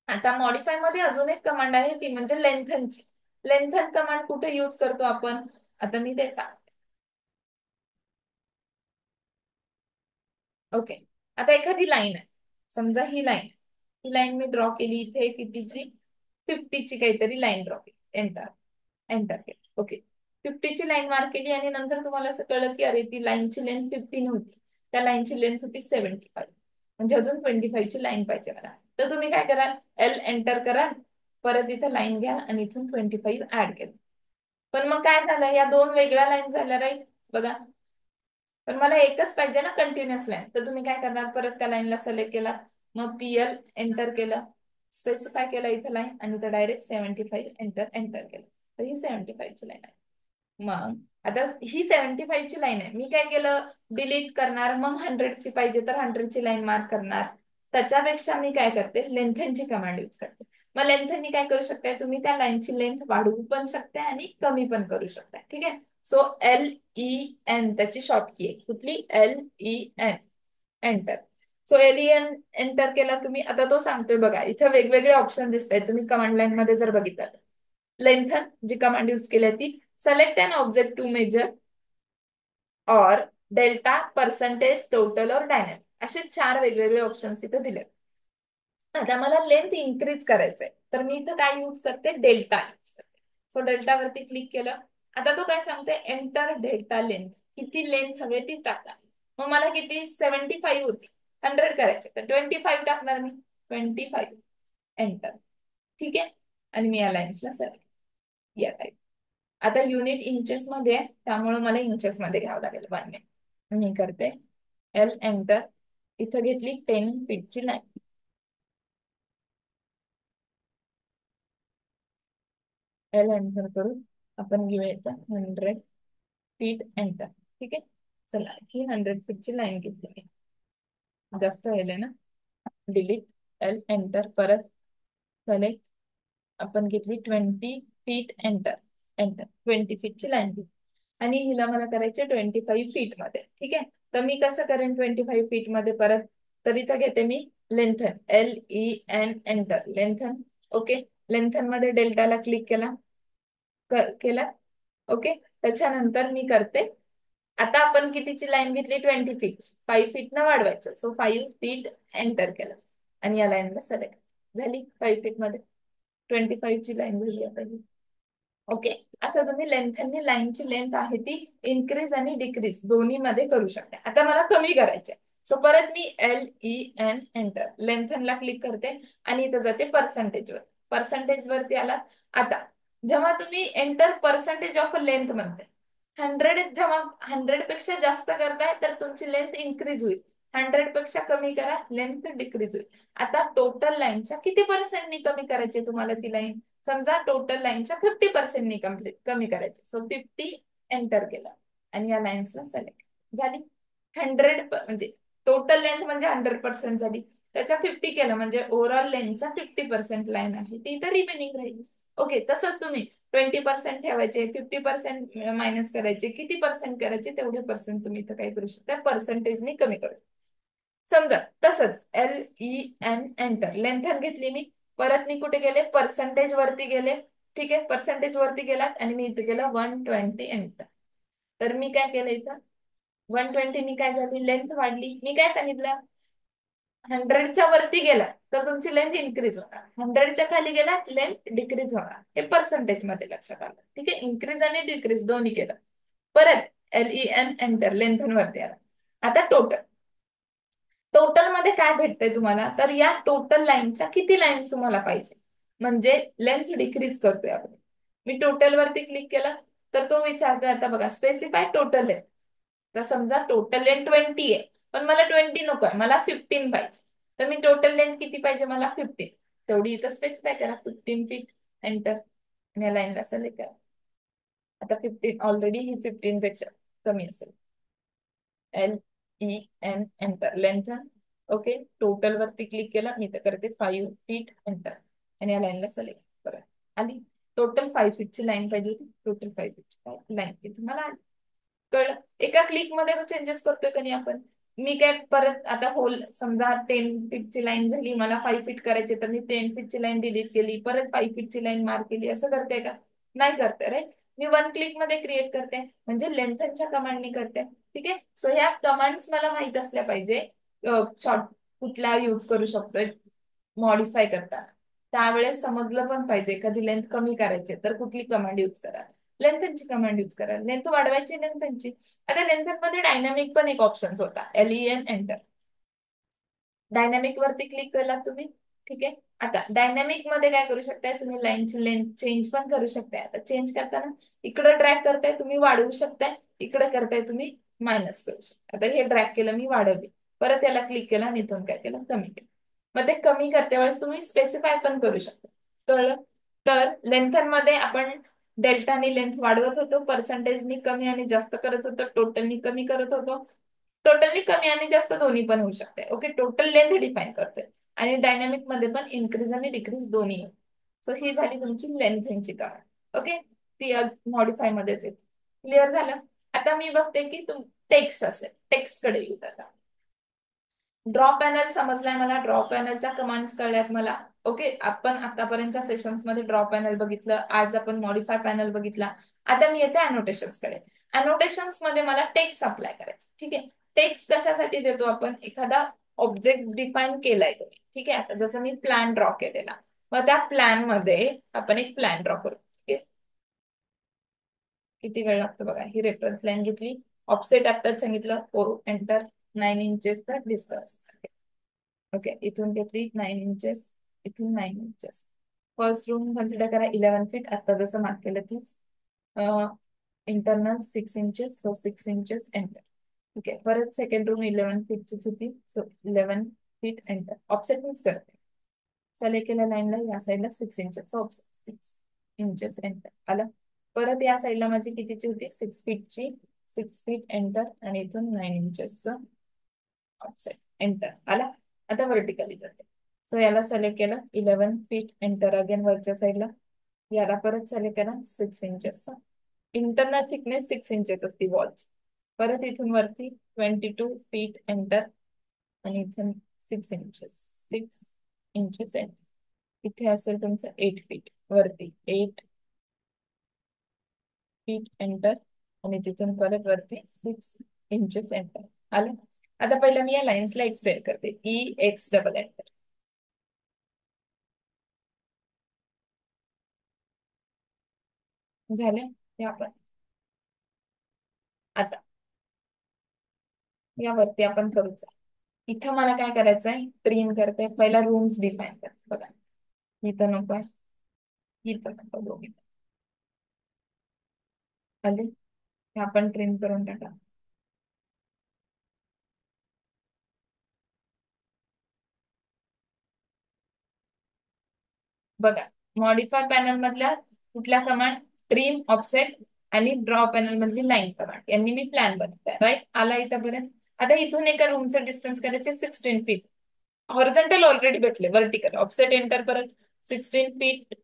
आता मॉडिफाय मध्ये अजून एक कमांड आहे, ती म्हणजे लेंथनची. लेंथन कमांड कुठे यूज करतो आपण, आता मी ते सांगते. ओके, आता एखादी लाईन आहे, समजा ही लाईन, ही लाईन मी ड्रॉ केली इथे कितीची, 50ची काहीतरी लाईन ड्रॉ केली, एंटर एंटर केली. ओके, 50ची लाईन मार्क केली आणि नंतर तुम्हाला असं कळलं की अरे ती लाईनची लेंथ 15 होती, त्या लाईनची लेंथ होती 75, म्हणजे अजून 25 ची लाईन पाहिजे मला. तर तुम्ही काय कराल, एल एंटर कराल, परत इथं लाईन घ्या आणि इथून 25 ऍड केलं. पण मग काय झालं, या दोन वेगळ्या लाईन झाल्या, राईट? बघा, पण मला एकच पाहिजे ना कंटिन्युअस लाईन. तर तुम्ही काय करणार, परत त्या लाईनला सिलेक्ट केला, मग पीएल एंटर केलं, स्पेसिफाय केलं इथं लाईन, आणि तर डायरेक्ट 75 एंटर एंटर केलं. तर ही 75 ची लाईन आहे. मग आता ही 75 ची लाईन आहे, मी काय केलं, डिलीट करणार, मग 100 ची पाहिजे तर 100 ची लाईन मार्क करणार. त्याच्यापेक्षा मी काय करते, लेंथनची कमांड यूज करते. मग लेंथनी काय करू शकताय तुम्ही, त्या लाईनची लेंथ वाढवू पण शकताय आणि कमी पण करू शकताय. ठीक आहे? सो एल ई एन त्याची शॉर्ट की आहे, कुठली, L E N enter. So L E N enter केला तुम्ही. आता तो सांगतोय बघा, इथं वेगवेगळे ऑप्शन दिसत आहेत, तुम्ही कमांड लाईन मध्ये जर बघितलं. लेंथन जी कमांड यूज केली ती, select an object to measure और डेल्टा, पर्सेंटेज, टोटल और डायनॅमिक, असे 4 वेगवेगळे ऑप्शन इथे दिले. आता मला लेंथ इन्क्रीज करायचंय, तर मी इथं काय यूज करते, डेल्टा यूज करते. सो डेल्टा वरती क्लिक केलं. आता तो काय सांगते, एंटर डेल्टा लेंथ, किती लेंथ हवे ती टाका. मग मला किती, 75 होती, 100 करायचे, तर 25 टाकणार मी, 25 एंटर. ठीक आहे? आणि मी या लाईन्सला सिलेक्ट, या टाईप. आता युनिट इंचेस मध्ये आहे, त्यामुळे मला इंचेस मध्ये घ्यावं लागेल. 1 मिनिट मी करते, एल एंटर, इथं घेतली 10 फीटची लाईन. एल एंटर करून आपण घेऊया 100 फीट एंटर. ठीक आहे? चला, ही 100 फीटची लाईन घेतली, जास्त व्हायला ना, डिलीट, एल एंटर, परत सिलेक्ट, आपण घेतली 20 फीट, एंटर. एंटर 20 फीटची लाईन घेतली आणि हिला मला करायचे 25 फीट मध्ये. ठीक आहे, तर मी कसं करेन 25 फीट मध्ये परत? तर इथं घेते मी lengthen, LEN, enter, lengthen. Okay, lengthen मध्ये डेल्टाला क्लिक केला, केला. ओके, त्याच्यानंतर मी करते, आता आपण कितीची लाईन घेतली? 20 फीट, 5 फीट न वाढवायचं. सो 5 फीट, एंटर केलं आणि या लाईनला सिलेक्ट झाली 5 फीट मध्ये. 25 ची लाईन झाली आता ही. ओके, असं तुम्ही लेंथनी लाईनची लेंथ आहे ती इन्क्रीज आणि डिक्रीज दोन्ही मध्ये करू शकता. आता मला कमी करायचे, सो परत मी LEN, एंटर, लेंथनला क्लिक करते आणि इथं जाते पर्सेंटेज वर. पर्सेंटेज वरती आला. आता जेव्हा तुम्ही एंटर पर्सेंटेज ऑफ लेंथ म्हणते, 100, जेव्हा 100 पेक्षा जास्त करताय तर तुमची लेंथ इन्क्रीज होईल, 100 पेक्षा कमी करा, लेंथ डिक्रीज होईल. आता टोटल लाईनच्या किती पर्सेंटनी कमी करायची तुम्हाला ती लाईन? समजा टोटल लाईनच्या 50%नी कमी करायचे. सो 50, एंटर केलं आणि या लाईन्सला सिलेक्ट झाली. 100 म्हणजे टोटल लेंथ म्हणजे 100% झाली, त्याच्या 50 केलं म्हणजे ओव्हरऑल लेंथच्या 50% लाईन आहे ती इथं रिमेनिंग राहील. ओके, तसंच तुम्ही 20% ठेवायचे, 50% मायनस करायचे, किती पर्सेंट करायचे तेवढे पर्सेंट तुम्ही इथं काय करू शकता, पर्सेंटेजनी कमी करू. समजा तसंच LEN, एंटर, लेंथन घेतली मी, परत मी कुठे गेले? पर्सेंटेज वरती गेले. ठीक आहे, पर्सेंटेज वरती गेलात आणि मी इथे गेलं 120, एंटर. तर मी काय केलं इथं? 120नी काय झाली? लेंथ वाढली. मी काय सांगितलं? 100च्या वरती गेला तर तुमची लेंथ इन्क्रीज होणार, 100च्या खाली गेला लेंथ डिक्रीज होणार. हे पर्सेंटेज मध्ये लक्षात आलं. ठीक आहे, इन्क्रीज आणि डिक्रीज दोन्ही केलं. परत LEN, एंटर, लेंथन वरती आला. आता टोटल, टोटल मध्ये काय भेटतंय तुम्हाला? तर या टोटल लाईनच्या किती लाईन्स तुम्हाला पाहिजे, म्हणजे लेंथ डिक्रीज करतोय आपण. मी टोटल वरती क्लिक केलं तर तो विचारतोय, आता बघा, स्पेसिफाय टोटल लेंथ. तर समजा टोटल लेंथ 20 आहे, पण मला 20 नको आहे, मला 15 पाहिजे. तर मी टोटल लेंथ किती पाहिजे मला? 15. तेवढी इथं स्पेसिफाय करा, 15 फीट, एंटर आणि या लाईनला सिलेक्ट करा. आता 15 ऑलरेडी ही 15 पेक्षा कमी असेल. LEN, enter, length. Okay, total वरती क्लिक केला, मी तर करते 5 फीट, एंटर आणि या लाईनला सिलेक्ट करा. आली टोटल 5 फीटची लाईन पाहिजे होती, टोटल 5 फीटची लाईन ती तुम्हाला आली. कळलं? एका क्लिक मध्ये चेंजेस करतोय का नाही आपण? मी काय परत आता होल, समजा 10 फीटची लाईन झाली, मला 5 फीट करायचे, तर मी 10 फीटची लाईन डिलीट केली, परत 5 फीटची लाईन मार्क केली, असं करते का? नाही करते, राईट. मी 1 क्लिक मध्ये क्रिएट करते, म्हणजे लेंथनच्या कमांडनी करते. ठीक आहे, सो ह्या कमांड्स मला माहित असल्या पाहिजे. शॉर्ट कुठला यूज करू शकतोय मॉडिफाय करताना, त्यावेळेस समजलं पण पाहिजे कधी लेंथ कमी करायची तर कुठली कमांड यूज करा, लेंथनची कमांड यूज करा, लेंथ वाढवायची लेंथनची. आता लेंथन मध्ये डायनामिक पण एक ऑप्शन होता, LEN, एंटर. डायनामिक वरती क्लिक केला तुम्ही. ठीक आहे, आता डायनामिक मध्ये काय करू शकताय तुम्ही? लाईनची लेंथ चेंज पण करू शकताय. आता चेंज करताना इकडे ड्रॅग करताय तुम्ही, वाढवू शकताय, इकडे करताय तुम्ही मायनस करू शकता. आता हे ड्रॅग केलं मी, वाढवली, परत याला क्लिक केला आणि इथून काय केलं? कमी केलं. मग ते कमी करते वेळेस तुम्ही स्पेसिफाय पण करू शकता. कळलं? तर लेंथन मध्ये आपण डेल्टानी लेंथ वाढवत होतो, पर्सेंटेजनी कमी आणि जास्त करत होतो, टोटलनी कमी करत होतो. टोटली कमी आणि जास्त दोन्ही पण होऊ शकते. ओके, टोटल लेंथ डिफाईन करतोय आणि डायनामिक मध्ये पण इन्क्रीज आणि डिक्रीज दोन्ही. सो ही झाली तुमची लेंथची कमांड. ओके, ती मॉडिफाय मध्येच येते. क्लिअर झालं? आता मी बघते की टेक्स्ट असेल, टेक्स्ट कडे येऊ आता. ड्रॉ पॅनल समजलाय मला, ड्रॉ पॅनलच्या कमांड्स कळल्यात मला. ओके, आपण आतापर्यंतच्या सेशन्स मध्ये ड्रॉ पॅनल बघितलं, आज आपण मॉडिफाय पॅनल बघितला. आता मी येते अनोटेशन्स कडे. अनोटेशन्स मध्ये मला टेक्स्ट अप्लाय करायचं. ठीक आहे, टेक्स्ट कशासाठी देतो आपण? एखादा ऑब्जेक्ट डिफाईन केलाय तुम्ही. ठीक आहे, आता जसं मी प्लॅन ड्रॉ केलेला, मग त्या प्लॅन मध्ये आपण एक प्लॅन ड्रॉ करू. ठीक आहे, किती वेळ लागतो बघा. ही रेफरन्स लाईन घेतली, ऑफसेट आत्ताच सांगितलं, एंटर, 9 इंचेसचा डिस्टन्स. ओके, इथून घेतली 9 इंचेस, इथून 9 इंचेस. फर्स्ट रूम कन्सिडर करा 11 फीट, आता जसं मार्क केलं तीच. Internal 6 inches, so 6 inches, enter. ठीक आहे, परत सेकंड रूम 11 फीटचीच होती, सो 11 फीट, एंटर. ऑफसेट मीच करते, सिलेक्ट केल्या लाईनला या साईडला 6 इंचेस, ऑफसेट 6 इंचेस, एंटर. आलं. परत या साईडला माझी कितीची होती? 6 फीटची, 6 फीट, एंटर आणि इथून 9 इंचेसचं ऑफसेट, एंटर. आला. आता व्हर्टिकली करते, सो याला सिलेक्ट केलं 11 feet, एंटर अगेन वरच्या साईडला. याला परत सिलेक्ट करा 6 इंचेसचा. इंटरनल थिकनेस 6 इंचेस असते वॉलची. परत इथून वरती 22 feet, एंटर. आणि इथून 6 इंचेस, 6 इंचेस आहे. इथे असेल तुमचं 8 feet वरती, 8 feet, एंटर. आणि तिथून परत वरती 6 इंचेस, एंटर. आलं. आता पहिलं मी या लाईन्सला एक्सटेंड करते, EX डबल एंटर. झाले. हे आपण आता यावरती आपण करूच. इथं मला काय करायचंय, ट्रिम करते. पहिला रूम्स डिफाईन करते. बघा, इथं नको आहे, इथं नको, दोघी आले. हे आपण ट्रिम करून टाका. बघा, मॉडिफाय पॅनल मधल्या कुठल्या कमांड, ट्रिम, ऑफसेट आणि ड्रॉ पॅनल मधली लाईन कमांड यांनी मी प्लॅन बनवलाय. राईट, आला इथंपर्यंत. आता इथून एका रूमचं डिस्टन्स करायचे 16 feet. हॉरिझॉन्टल ऑलरेडी भेटले, व्हर्टिकल ऑफसेट एंटर. परत 16 feet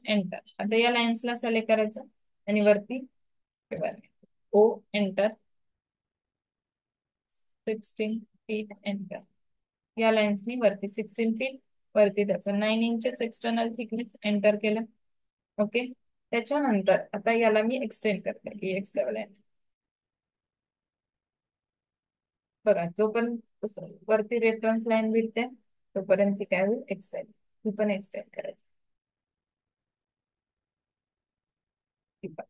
एंटर. आता या लाईन्सला सिलेक्ट करायचं आणि वरती ओ एंटर, 16 feet एंटर. या लाईन्सनी वरती 16 feet, वरती त्याचं 9 इंचेस एक्सटर्नल थिकनेस, एंटर केलं. ओके. त्याच्यानंतर आता याला मी एक्सटेंड करते, EX लेवल आहे. बघा, जो पण वरती रेफरन्स लाईन भेटते तोपर्यंत ती काय होईल, एक्सटेंड. ही पण एक्सटेंड करायची. ती पण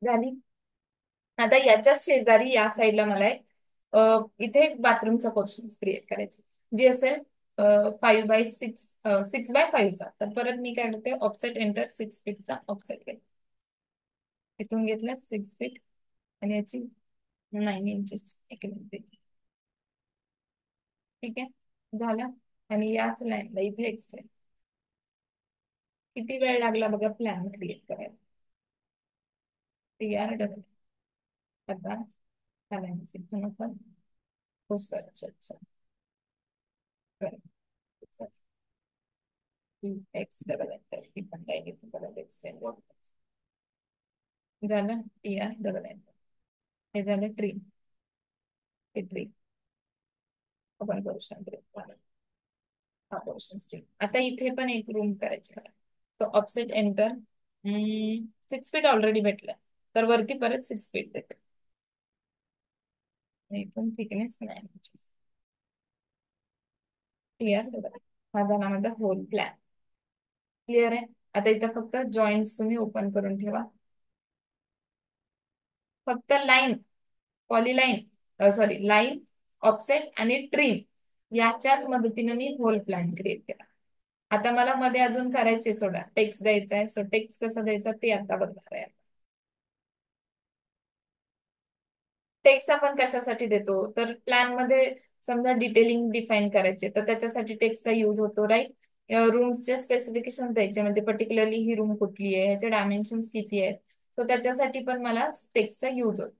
झाली. आता याच्याच शेजारी या साईडला मला एक इथे एक बाथरूमचा पोर्शन क्रिएट करायची, जी असेल 5x6, 6x5चा. तर परत मी काय करते, ऑफसेट एंटर, 6 फीटचा ऑफसेट केला. इथून घेतलं 6 फीट आणि याची 9 इंचेस एक लेंथ दिली. ठीक आहे, झालं. आणि याच लाईनला इथे एक्सटेंड. किती वेळ लागला बघा प्लॅन क्रिएट करायला. तयार डबल. आता लाईन्स इथून आपण, हो सर, अच्छा अच्छा, बरं. एक्स डबल एंटर, ही पण लाईन इथून परत एक्सटेंड झालं. TR double enter. हे झालं ट्री. हे ट्री आपण करू शकतो. हा पोर्शन स्ट्रीम. आता इथे पण एक रूम करायची मला. तो ऑफसेट एंटर, 6 फीट ऑलरेडी भेटलं, तर वरती परत 6 फीट देते. आणि इथून थिकनेस 9 इंचेस. क्लिअर. हा झाला माझा होल प्लॅन. क्लिअर आहे. आता इथं फक्त जॉईंट्स तुम्ही ओपन करून ठेवा. फक्त लाईन, पॉलीलाईन, सॉरी, लाईन, ऑफसेट आणि ट्रिम याच्याच मदतीने मी होल प्लॅन क्रिएट केला. आता मला मध्ये अजून करायचे, सोडा टेक्स्ट द्यायचा आहे. सो टेक्स्ट कसा द्यायचा ते आता बघणार आहे. टेक्स्ट आपण कशासाठी देतो, तर प्लॅन मध्ये समजा डिटेलिंग डिफाईन करायचे, तर त्याच्यासाठी टेक्स्टचा युज होतो. राईट. रूम्सचे स्पेसिफिकेशन द्यायचे, म्हणजे पर्टिक्युलरली ही रूम कुठली आहे, ह्याचे डायमेन्शन्स किती आहेत. सो त्याच्यासाठी पण मला टेक्स्टचा युज होतो.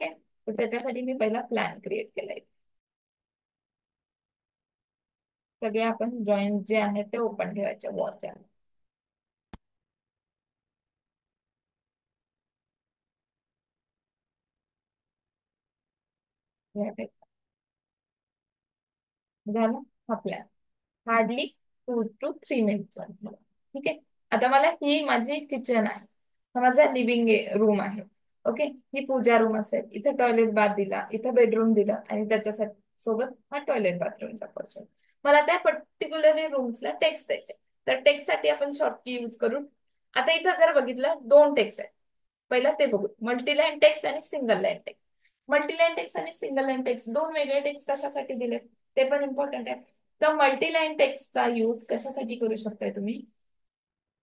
ओके. तर त्याच्यासाठी मी पहिला प्लॅन क्रिएट केलाय. सगळे आपण जॉईंट जे आहेत ते ओपन ठेवायचे वॉलच्या. झालं हा प्लॅन. हार्डली 2 to 3 मिनिट्स झालं. ठीक आहे. आता मला ही माझी किचन आहे, हा माझा लिव्हिंग रूम आहे. ओके. ही पूजा रूम असेल, इथं टॉयलेट बाथ दिला, इथं बेडरूम दिला आणि त्याच्यासाठी सोबत हा टॉयलेट बाथरूमचा पर्सन. मला त्या पर्टिक्युलर रूम्सला टेक्स्ट द्यायचे. तर टेक्स्ट साठी आपण शॉर्ट की यूज करू. आता इथं जर बघितलं 2 टेक्स्ट आहेत. पहिला ते बघू, मल्टीलाईन टेक्स्ट आणि सिंगल लाईन टेक्स्ट. मल्टीलाईन टेक्स्ट आणि सिंगल लाईन टेक्स्ट दोन वेगळे टेक्स्ट कशासाठी दिले ते पण इम्पॉर्टंट आहे. तर मल्टीलाईन टेक्स्टचा यूज कशासाठी करू शकताय तुम्ही.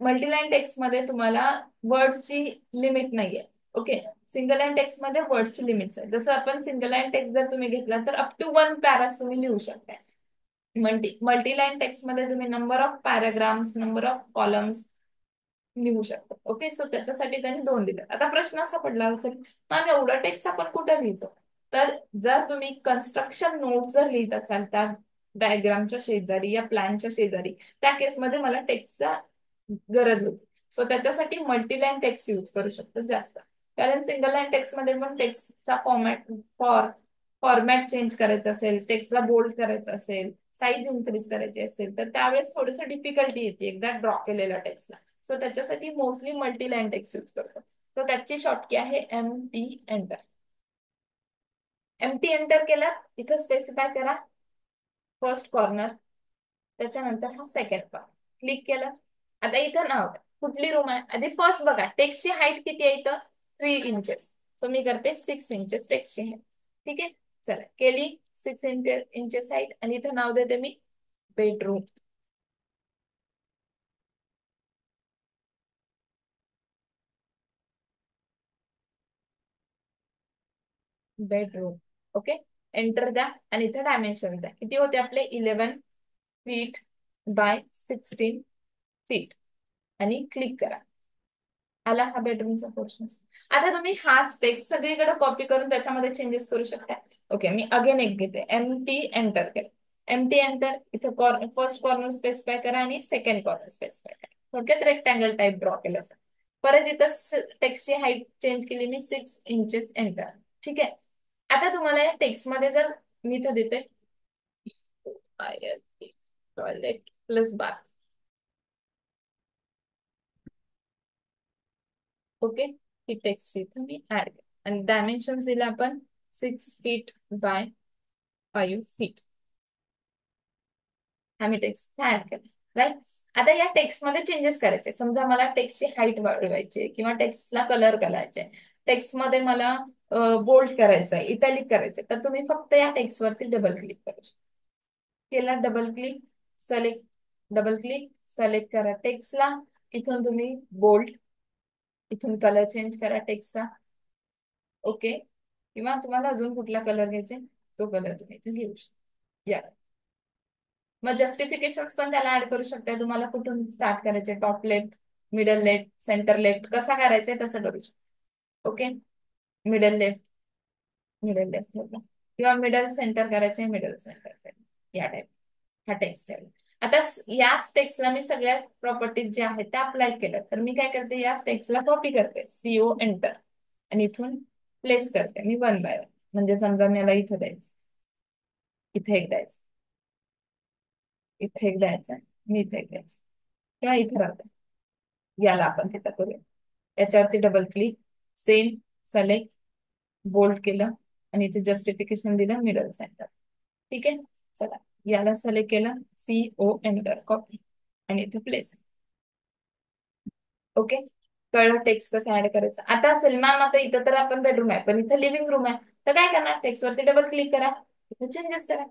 मल्टीलाईन टेक्स्ट मध्ये तुम्हाला वर्ड्सची लिमिट नाहीये. ओके. सिंगल लाईन टेक्स्ट मध्ये वर्ड्सची लिमिट्स आहे. जसं आपण सिंगल लाईन टेक्स्ट जर तुम्ही घेतला तर अप टू 1 पॅरास तुम्ही लिहू शकताय. मल्टीलाईन टेक्स्ट मध्ये तुम्ही number of paragraphs, number of columns लिहू शकतो. ओके. सो त्याच्यासाठी त्यांनी 2 दिले. आता प्रश्न असा पडला असेल, मॅम एवढा टेक्स्ट आपण कुठे लिहितो. तर जर तुम्ही कन्स्ट्रक्शन नोट्स जर लिहित असाल त्या डायग्रामच्या शेजारी या प्लॅनच्या शेजारी, त्या केसमध्ये मला टेक्स्टचा गरज होती. सो त्याच्यासाठी मल्टीलाईन टेक्स्ट यूज करू शकतो जास्त. कारण सिंगल लाईन टेक्स्ट मध्ये पण टेक्स्टचा फॉर्मॅट चेंज करायचा असेल, टेक्स्टला बोल्ड करायचं असेल, साईज इन्क्रीज करायची असेल, तर त्यावेळेस थोडंसं डिफिकल्टी येते एकदा ड्रॉ केलेल्या टेक्स्टला. सो त्याच्यासाठी मोस्टली मल्टीलाईन टेक्स्ट यूज करतो. सो त्याची शॉर्ट की आहे MT एंटर. MT एंटर केला, इथं स्पेसिफाय करा फर्स्ट कॉर्नर, त्याच्यानंतर हा सेकंड कॉर्नर, क्लिक केलं. आता इथं नाव द्या. कुठली रूम आहे आधी फर्स्ट बघा, टेक्स्टची हाईट किती आहे इथं 3 इंचेस. सो मी करते 6 इंचेस टेक्स्टची हाईट. ठीक आहे, चला केली 6 इंचेस हाईट, आणि इथं नाव देते मी बेडरूम. बेडरूम. ओके, एंटर द्या, आणि इथं डायमेन्शन द्या. किती होते आपले 11 फीट बाय 16 फीट, आणि क्लिक करा. आला हा बेडरूमचा पोर्शन. आता तुम्ही हा स्पेक सगळीकडे कॉपी करून त्याच्यामध्ये चेंजेस करू शकता. ओके, मी अगेन एक घेते, MT एंटर केलं. MT एंटर, इथं फर्स्ट कॉर्नर स्पेसिफाय करा आणि सेकंड कॉर्नर स्पेसिफाय करा. थोडक्यात रेक्टँगल टाइप ड्रॉ केलं असं. परत इथं टेक्स्टची हाईट चेंज केली मी 6 इंचेस एंटर. ठीक आहे, आता तुम्हाला या टेक्स्ट मध्ये जर मी इथं देते टॉयलेट प्लस बाथ. ओके, ही टेक्स्ट इथं मी ऍड केली, आणि डायमेन्शन दिले आपण 6 फीट बाय 5 फीट. आम्ही टेक्स्ट ऍड केला. राईट. आता या टेक्स्ट मध्ये चेंजेस करायचे. समजा मला टेक्स्टची हाईट वाढवायची किंवा टेक्स्टला कलर करायचे, टेक्स्ट मध्ये मला बोल्ड करायचंय, इटॅलिक करायचे, तर तुम्ही फक्त या टेक्स्ट वरती डबल क्लिक करू शकता. केला double click, select, double click, select करा टेक्स्टला. इथून तुम्ही बोल्ड, इथून कलर चेंज करा टेक्स्टचा. ओके, किंवा तुम्हाला अजून कुठला कलर घ्यायचे तो कलर तुम्ही इथे घेऊ शकता. या, मग जस्टिफिकेशन पण त्याला ऍड करू शकता. तुम्हाला कुठून स्टार्ट करायचे, top left, middle left, centre left, कसा करायचंय तसं करू शकता. Okay, middle left, middle left किंवा मिडल सेंटर करायचे, मिडल सेंटर, या टाइप हा टेक्स्ट आहे. आता याच टेक्स्टला मी सगळ्या प्रॉपर्टीज ज्या आहेत त्या अप्लाय केल्या, तर मी काय करते, याच टेक्स्टला कॉपी करते, CO एंटर, आणि इथून प्लेस करते मी 1 बाय 1. म्हणजे समजा मला इथं द्यायचं, इथे एक द्यायचं, इथे एक द्यायचं, मी इथे एक द्यायचं, किंवा इथे राहते. याला आपण तिथं करूया. याच्यावरती double click, same, select, bold केलं, आणि इथे जस्टिफिकेशन दिलं मिडल सेंटर. ठीक आहे, चला याला सिलेक्ट केलं, CO एंटर, कॉपी, आणि इथे प्लेस. ओके, कळलं टेक्स्ट कसं ऍड करायचं. आता असेल मॅम आता इथं तर आपण बेडरूम आहे पण इथं लिव्हिंग रूम आहे, तर काय करणार, टेक्स्ट वरती डबल क्लिक करा, इथे चेंजेस करा.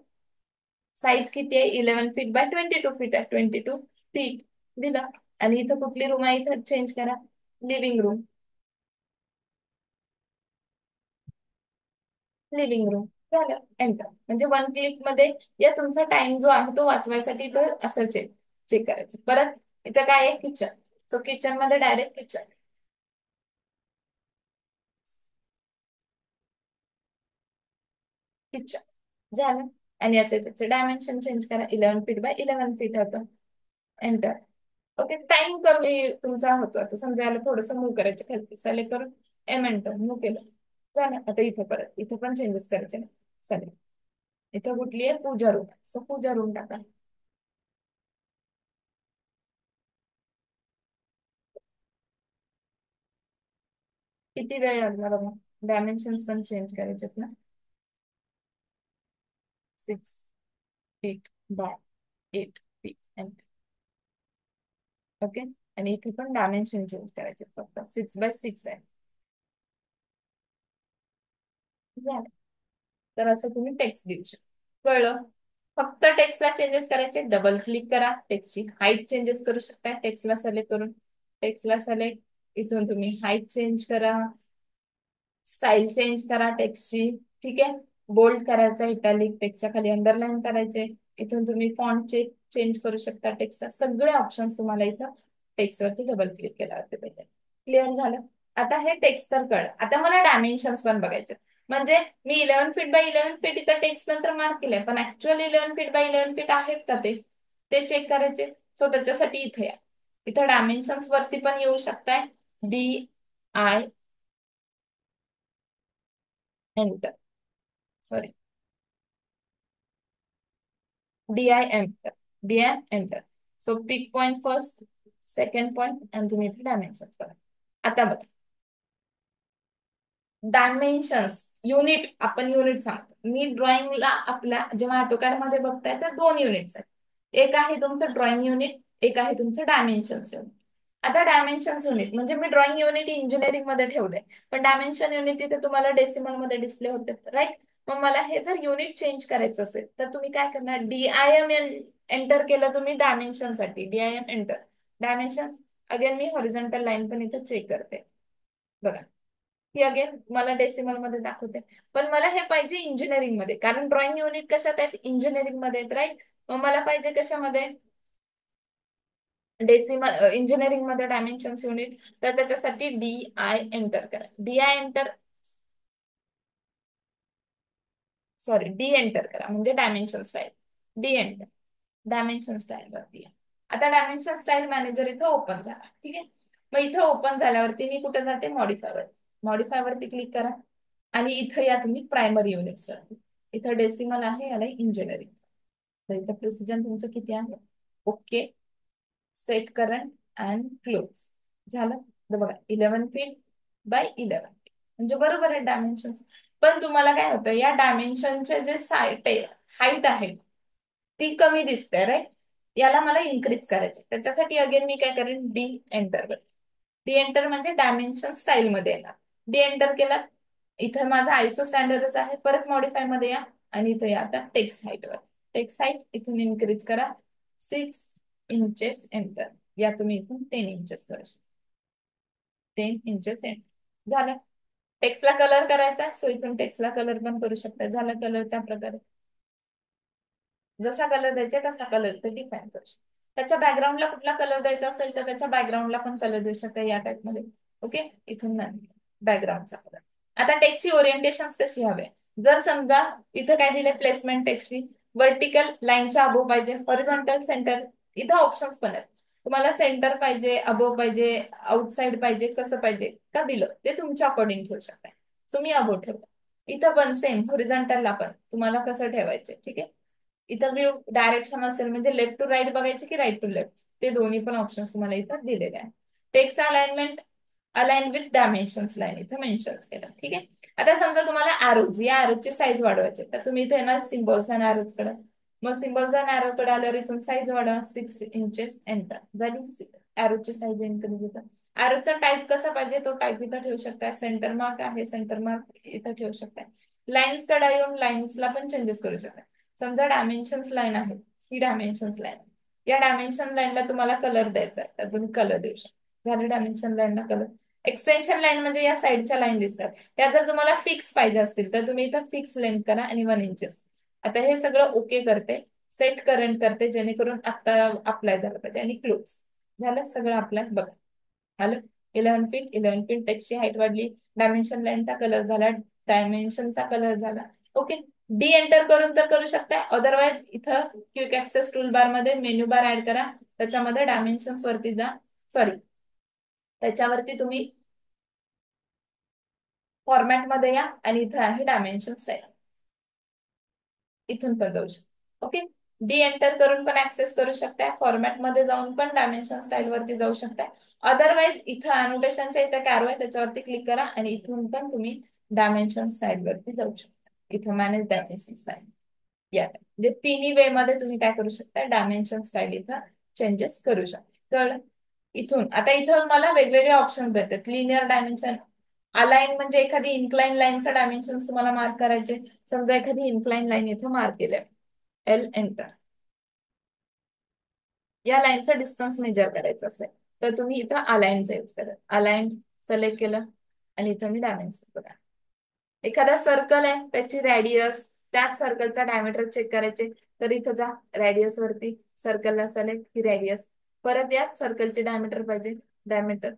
साईज किती आहे 11 फीट बाय 22 फीट आहे, 22 फीट दिला, आणि इथं कुठली रूम आहे इथं चेंज करा, लिव्हिंग रूम, लिव्हिंग रूम झालं, एंटर. म्हणजे 1 क्लिक मध्ये या तुमचा टाइम जो आहे तो वाचवायसाठी इथं असं चेक चेक करायचं. परत इथं काय आहे, किचन. सो किचन मध्ये डायरेक्ट किचन, किचन झालं. आणि याचे त्याचे डायमेन्शन चेंज करा, 11 फीट बाय 11 फीट होतं, एंटर. ओके, टाइम कमी तुमचा होतो. आता समजा याला थोडंसं मूव्ह करायचं, खालती सिलेक्ट करून एंटर मूव्ह केलं, झालं. आता इथे परत इथे पण चेंजेस करायचे ना, चालेल. इथं कुठली आहे, पूजा रूम, सो पूजा रूम टाका. किती वेळ लागला बघा, डायमेन्शन्स पण चेंज करायचे ना, 6 फीट बाय 8 फीट. ओके, आणि इथे पण डायमेन्शन चेंज करायचे, फक्त 6 बाय 6 आहे, झालं. तर असं तुम्ही टेक्स्ट देऊ शकता. कळलं. फक्त टेक्स्टला चेंजेस करायचे, डबल क्लिक करा, टेक्स्टची हाईट चेंजेस करू शकता टेक्स्टला सिलेक्ट करून. टेक्स्टला सिलेक्ट, इथून तुम्ही हाईट चेंज करा, स्टाईल चेंज करा टेक्स्टची. ठीक आहे, बोल्ड करायचा, इटॅलिक, टेक्स्टच्या खाली अंडरलाईन करायचे. इथून तुम्ही फॉन्टचे चेंज करू शकता टेक्स्टचा. सगळे ऑप्शन्स तुम्हाला इथं टेक्स्टवरती डबल क्लिक केल्यावरती भेटेल. क्लिअर झालं. आता हे टेक्स्ट तर कळ, आता मला डायमेन्शन्स पण बघायचे. म्हणजे मी 11 फीट बाय 11 फीट इथं टेक्स्ट नंतर मार्क केलंय, पण ऍक्च्युअली 11 फीट बाय 11 फीट आहेत का ते चेक करायचे. सो त्याच्यासाठी इथे या, इथं डायमेन्शन्स वरती पण येऊ शकताय, DI enter, sorry DI enter, DI enter. So pick point first, second point, आणि तुम्ही इथे डायमेन्शन्स करा. आता बघा, डायमेन्शन्स युनिट, आपण युनिट सांगतो. मी ड्रॉइंगला आपल्या जेव्हा ऑटोकॅड मध्ये बघताय तर 2 युनिट्स आहेत. एक आहे तुमचं ड्रॉइंग युनिट, एक आहे तुमचं डायमेन्शन्स युनिट. आता डायमेन्शन्स युनिट म्हणजे मी ड्रॉइंग युनिट इंजिनिअरिंग मध्ये ठेवलंय, पण डायमेन्शन युनिट तिथे तुम्हाला डेसिमल मध्ये डिस्प्ले होते, राईट. मग मला हे जर युनिट चेंज करायचं असेल तर तुम्ही काय करणार, DIM एंटर केलं तुम्ही डायमेन्शन साठी, DIM एंटर डायमेन्शन. अगेन मी हॉरिझॉन्टल लाईन पण इथे चेक करते, बघा ही अगेन मला डेसिमल मध्ये दाखवते. पण मला हे पाहिजे इंजिनिअरिंग मध्ये, कारण ड्रॉइंग युनिट कशात आहेत, इंजिनिअरिंग मध्ये आहेत, राईट. मग मला पाहिजे कशामध्ये, डेसिमल इंजिनिअरिंग मध्ये डायमेन्शन्स युनिट. तर त्याच्यासाठी DI एंटर करा, DI enter, sorry D enter करा म्हणजे dimension style, D enter, dimension style वरती या. आता डायमेन्शन स्टाईल मॅनेजर इथं ओपन झाला, ठीक आहे. मग इथं ओपन झाल्यावरती मी कुठे जाते, मॉडिफाय वर, मॉडिफाय वरती क्लिक करा, आणि इथं या तुम्ही प्रायमरी युनिट्स वरती. इथं डेसिमल आहे, याला इंजिनिअरिंग. तर इथं प्रिसिजन तुमचं किती आहे, okay, set current and close, झालं. तर बघा 11 फीट बाय 11 फीट म्हणजे बरोबर आहे डायमेन्शन. पण तुम्हाला काय होतं, या डायमेन्शनचे जे साईट हाईट आहे ती कमी दिसते, राईट. याला मला इन्क्रीज करायचे, त्याच्यासाठी अगेन मी काय करेन, डी एंटर करेन. डी एंटर म्हणजे डायमेन्शन स्टाईल मध्ये येणार. डी एंटर केला, इथं माझा आयसो स्टँडर्डच आहे, परत मॉडिफाय मध्ये या, आणि इथं या आता टेक्स्ट हाईट वर. टेक्स्ट हाईट इथून इन्क्रीज करा 6 इंचेस, एंटर. या तुम्ही इथून 10 इंचेस करू शकता, 10 इंचेस एंटर, झालं. टेक्स्टला कलर करायचा, सो इथून टेक्स्टला कलर पण करू शकता, झाला कलर. त्या प्रकारे जसा कलर द्यायचा तसा कलर ते डिफाईन करू शकता. त्याच्या बॅकग्राऊंडला कुठला कलर द्यायचा असेल तर त्याच्या बॅकग्राऊंडला पण कलर देऊ शकता, या टाइप मध्ये. ओके, इथून बॅकग्राऊंडचा कलर. आता टेक्स्टची ओरिएंटेशन कशी हवे, जर समजा इथं काय दिले, प्लेसमेंट टेक्स्टची व्हर्टिकल लाईनच्या अबो पाहिजे, हॉरिझॉन्टल सेंटर, इथं ऑप्शन्स पण आहेत. तुम्हाला सेंटर पाहिजे, अबो पाहिजे, आउटसाइड पाहिजे, कसं पाहिजे का बिलो, ते तुमच्या अकॉर्डिंग ठेवू शकताय. सो मी अबो ठेवलं. इथं पण सेम हॉरिझॉन्टलला पण तुम्हाला कसं ठेवायचे, ठीक आहे. इथं व्यू डायरेक्शन असेल म्हणजे लेफ्ट टू राईट बघायचे की राईट टू लेफ्ट, ते दोन्ही पण ऑप्शन तुम्हाला इथं दिलेले आहे. Text alignment, align with dimensions line इथं मेन्शन केलं, ठीक आहे. आता समजा तुम्हाला आरोज, या आरोजची साईज वाढवायची, तर तुम्ही इथे येणार सिम्बॉल्स आणि आरोज कडे. मग सिम्बॉल्स आणि आरोज कडे आल्यावर इथून साईज वाढवा 6 इंचेस, एंटर, झाली. आरोजची साईज इन्क्रीज होतं. आरोजचा टाईप कसा पाहिजे तो टाईप इथं ठेवू शकता, सेंटर मार्क आहे, सेंटर मार्क इथं ठेवू शकता. लाईन्स कडे येऊन लाईन्सला पण चेंजेस करू शकता. समजा डायमेन्शन्स लाईन आहे, ही डायमेन्शन्स लाईन, या डायमेन्शन लाईनला तुम्हाला कलर द्यायचा आहे, तर तुम्ही कलर देऊ शकता. झाले डायमेन्शन लाईनला कलर. एक्सटेन्शन लाईन म्हणजे या साईडच्या लाईन दिसतात, त्या जर तुम्हाला फिक्स पाहिजे असतील तर तुम्ही इथं फिक्स लेंथ करा आणि 1 इंचेस. आता हे सगळं ओके करते, सेट करंट करते, जेणेकरून आता अप्लाय झालं पाहिजे, आणि क्लोज झालं. सगळं अप्लाय बघा आलं. 11 फीट 11 फीट टेक्स्टची हाईट वाढली, डायमेन्शन लाईनचा कलर झाला, डायमेन्शनचा कलर झाला, ओके. डी एंटर करून तर करू शकता, अदरवाइज इथं क्विक ऍक्सेस टूल बार मध्ये मेन्यू बार ऍड करा, त्याच्यामध्ये डायमेन्शन्स वरती जा, सॉरी त्याच्यावरती तुम्ही फॉर्मॅट मध्ये या, आणि इथं आहे डायमेन्शन स्टाईल, इथून पण जाऊ शकता, ओके. डी एंटर करून पण ऍक्सेस करू शकता, फॉर्मॅट मध्ये जाऊन पण डायमेन्शन स्टाईल वरती जाऊ शकता. अदरवाइज इथं अनोटेशनच्या इथं कॅरो आहे, त्याच्यावरती क्लिक करा, आणि इथून पण तुम्ही डायमेन्शन स्टाईल वरती जाऊ शकता. इथं मॅनेज डायमेन्शन स्टाईल, या म्हणजे तिन्ही वे मध्ये तुम्ही काय करू शकता, डायमेन्शन स्टाईल इथं चेंजेस करू शकता, कळलं. इथून आता इथं मला वेगवेगळे ऑप्शन भेटतात, लिनियर डायमेन्शन, अलाइन म्हणजे एखादी इन्क्लाइन लाईनचं डायमेन्शन तुम्हाला मार्क करायचे. समजा एखादी इन्क्लाइन लाईन इथं मार्क केलंय, एल एंटर, या लाईनचं डिस्टन्स मेजर करायचं असेल तर तुम्ही इथं अलाइनचा यूज करा, अलाइन सिलेक्ट केलं, आणि इथं मी डायमेन्शन बघा. एखादा सर्कल आहे, त्याची रॅडियस, त्याच सर्कलचा डायमीटर चेक करायचे, तर इथं जा रॅडियस वरती, सर्कलला सिलेक्ट, ही रॅडियस, परत या सर्कलचे डायमीटर पाहिजे, डायमीटर,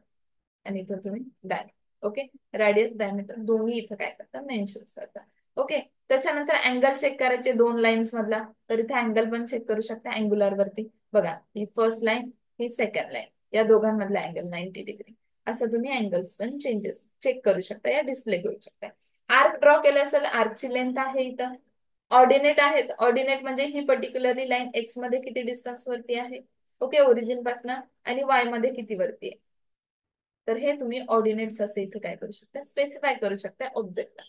आणि इथं तुम्ही डाय ओके, रेडियस डायमीटर दोन्ही इथं काय करतात मेन्शन करतात. ओके, त्याच्यानंतर अँगल चेक करायचे दोन लाईन्स मधला, तर इथे अँगल पण चेक करू शकता अँग्युलर वरती. बघा, ही फर्स्ट लाईन, ही सेकंड लाईन, या दोघांमधला अँगल 90 डिग्री. असं तुम्ही अँगल्स पण चेंजेस चेक करू शकता या डिस्प्ले करू शकता. आर्क ड्रॉ केला असेल, आर्कची लेंथ आहे इथं. ऑर्डिनेट आहेत, ऑर्डिनेट म्हणजे ही पर्टिक्युलरली लाईन एक्स मध्ये किती डिस्टन्स वरती आहे, ओके, ओरिजिन पासून, आणि वाय मध्ये किती वरती आहे. तर हे तुम्ही ऑर्डिनेट्स असे इथे काय करू शकता, स्पेसिफाय करू शकता ऑब्जेक्टला.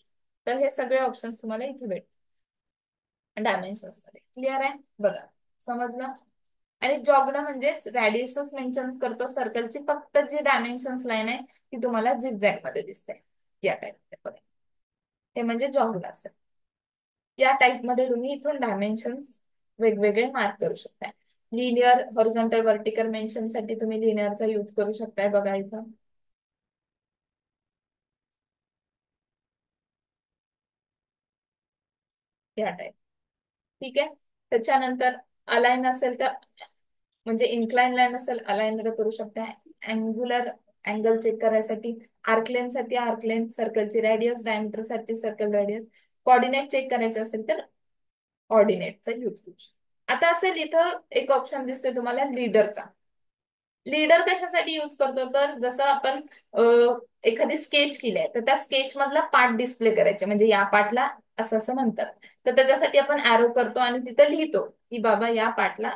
तर हे सगळे ऑप्शन्स तुम्हाला इथे भेटतात डायमेन्शन्स मध्ये. क्लिअर आहे, बघा समजलं. आणि जॉग्ड म्हणजे रॅडियसच मेन्शन करतो सर्कलची, फक्त जी डायमेन्शन्स लाईन आहे ती तुम्हाला झिगझॅग मध्ये दिसते या टाइप. बघा, हे म्हणजे जॉग्ड असेल. या टाइप मध्ये तुम्ही इथून डायमेन्शन्स वेगवेगळे मार्क करू शकता. लिनियर, हॉरिझॉन्टल, व्हर्टिकल मेन्शन साठी तुम्ही लिनियरचा यूज करू शकताय. बघा इथं या टाइप. ठीक आहे, त्याच्यानंतर अलाइन असेल तर, म्हणजे इन्क्लाइन लाईन असेल अलाइन करू शकता. अँग्युलर अँगल चेक करायसाठी आर्कलेन साठी आर्कलेन, सर्कलची रेडियस, डायमीटर साठी सर्कल रेडियस. कोऑर्डिनेट चेक करायचे असेल तर ऑर्डिनेटचा यूज करू शकतो. आता असेल इथं एक ऑप्शन दिसतोय तुम्हाला लीडरचा. लीडर कशासाठी यूज करतो, तर जसं आपण एखादी स्केच केली आहे, तर त्या स्केच मधला पार्ट डिस्प्ले करायचे, म्हणजे या पार्टला असं असं म्हणतात. तर त्याच्यासाठी आपण ॲरो करतो आणि तिथं लिहितो की बाबा या पार्टला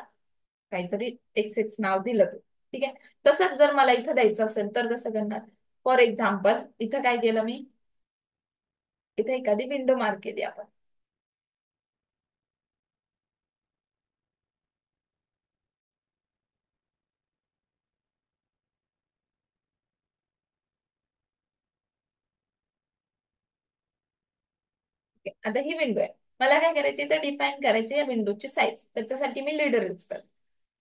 काहीतरी एक्स एक्स नाव दिलं तू. ठीक आहे, तसंच जर मला इथं द्यायचं असेल तर कसं करणार. फॉर एक्झाम्पल इथं काय केलं मी, इथे एखादी विंडो मार्क केली आपण. Okay, आता ही विंडो आहे, मला काय करायची तर डिफाईन करायची या विंडोची साईज. त्याच्यासाठी मी लीडर यूज करतो.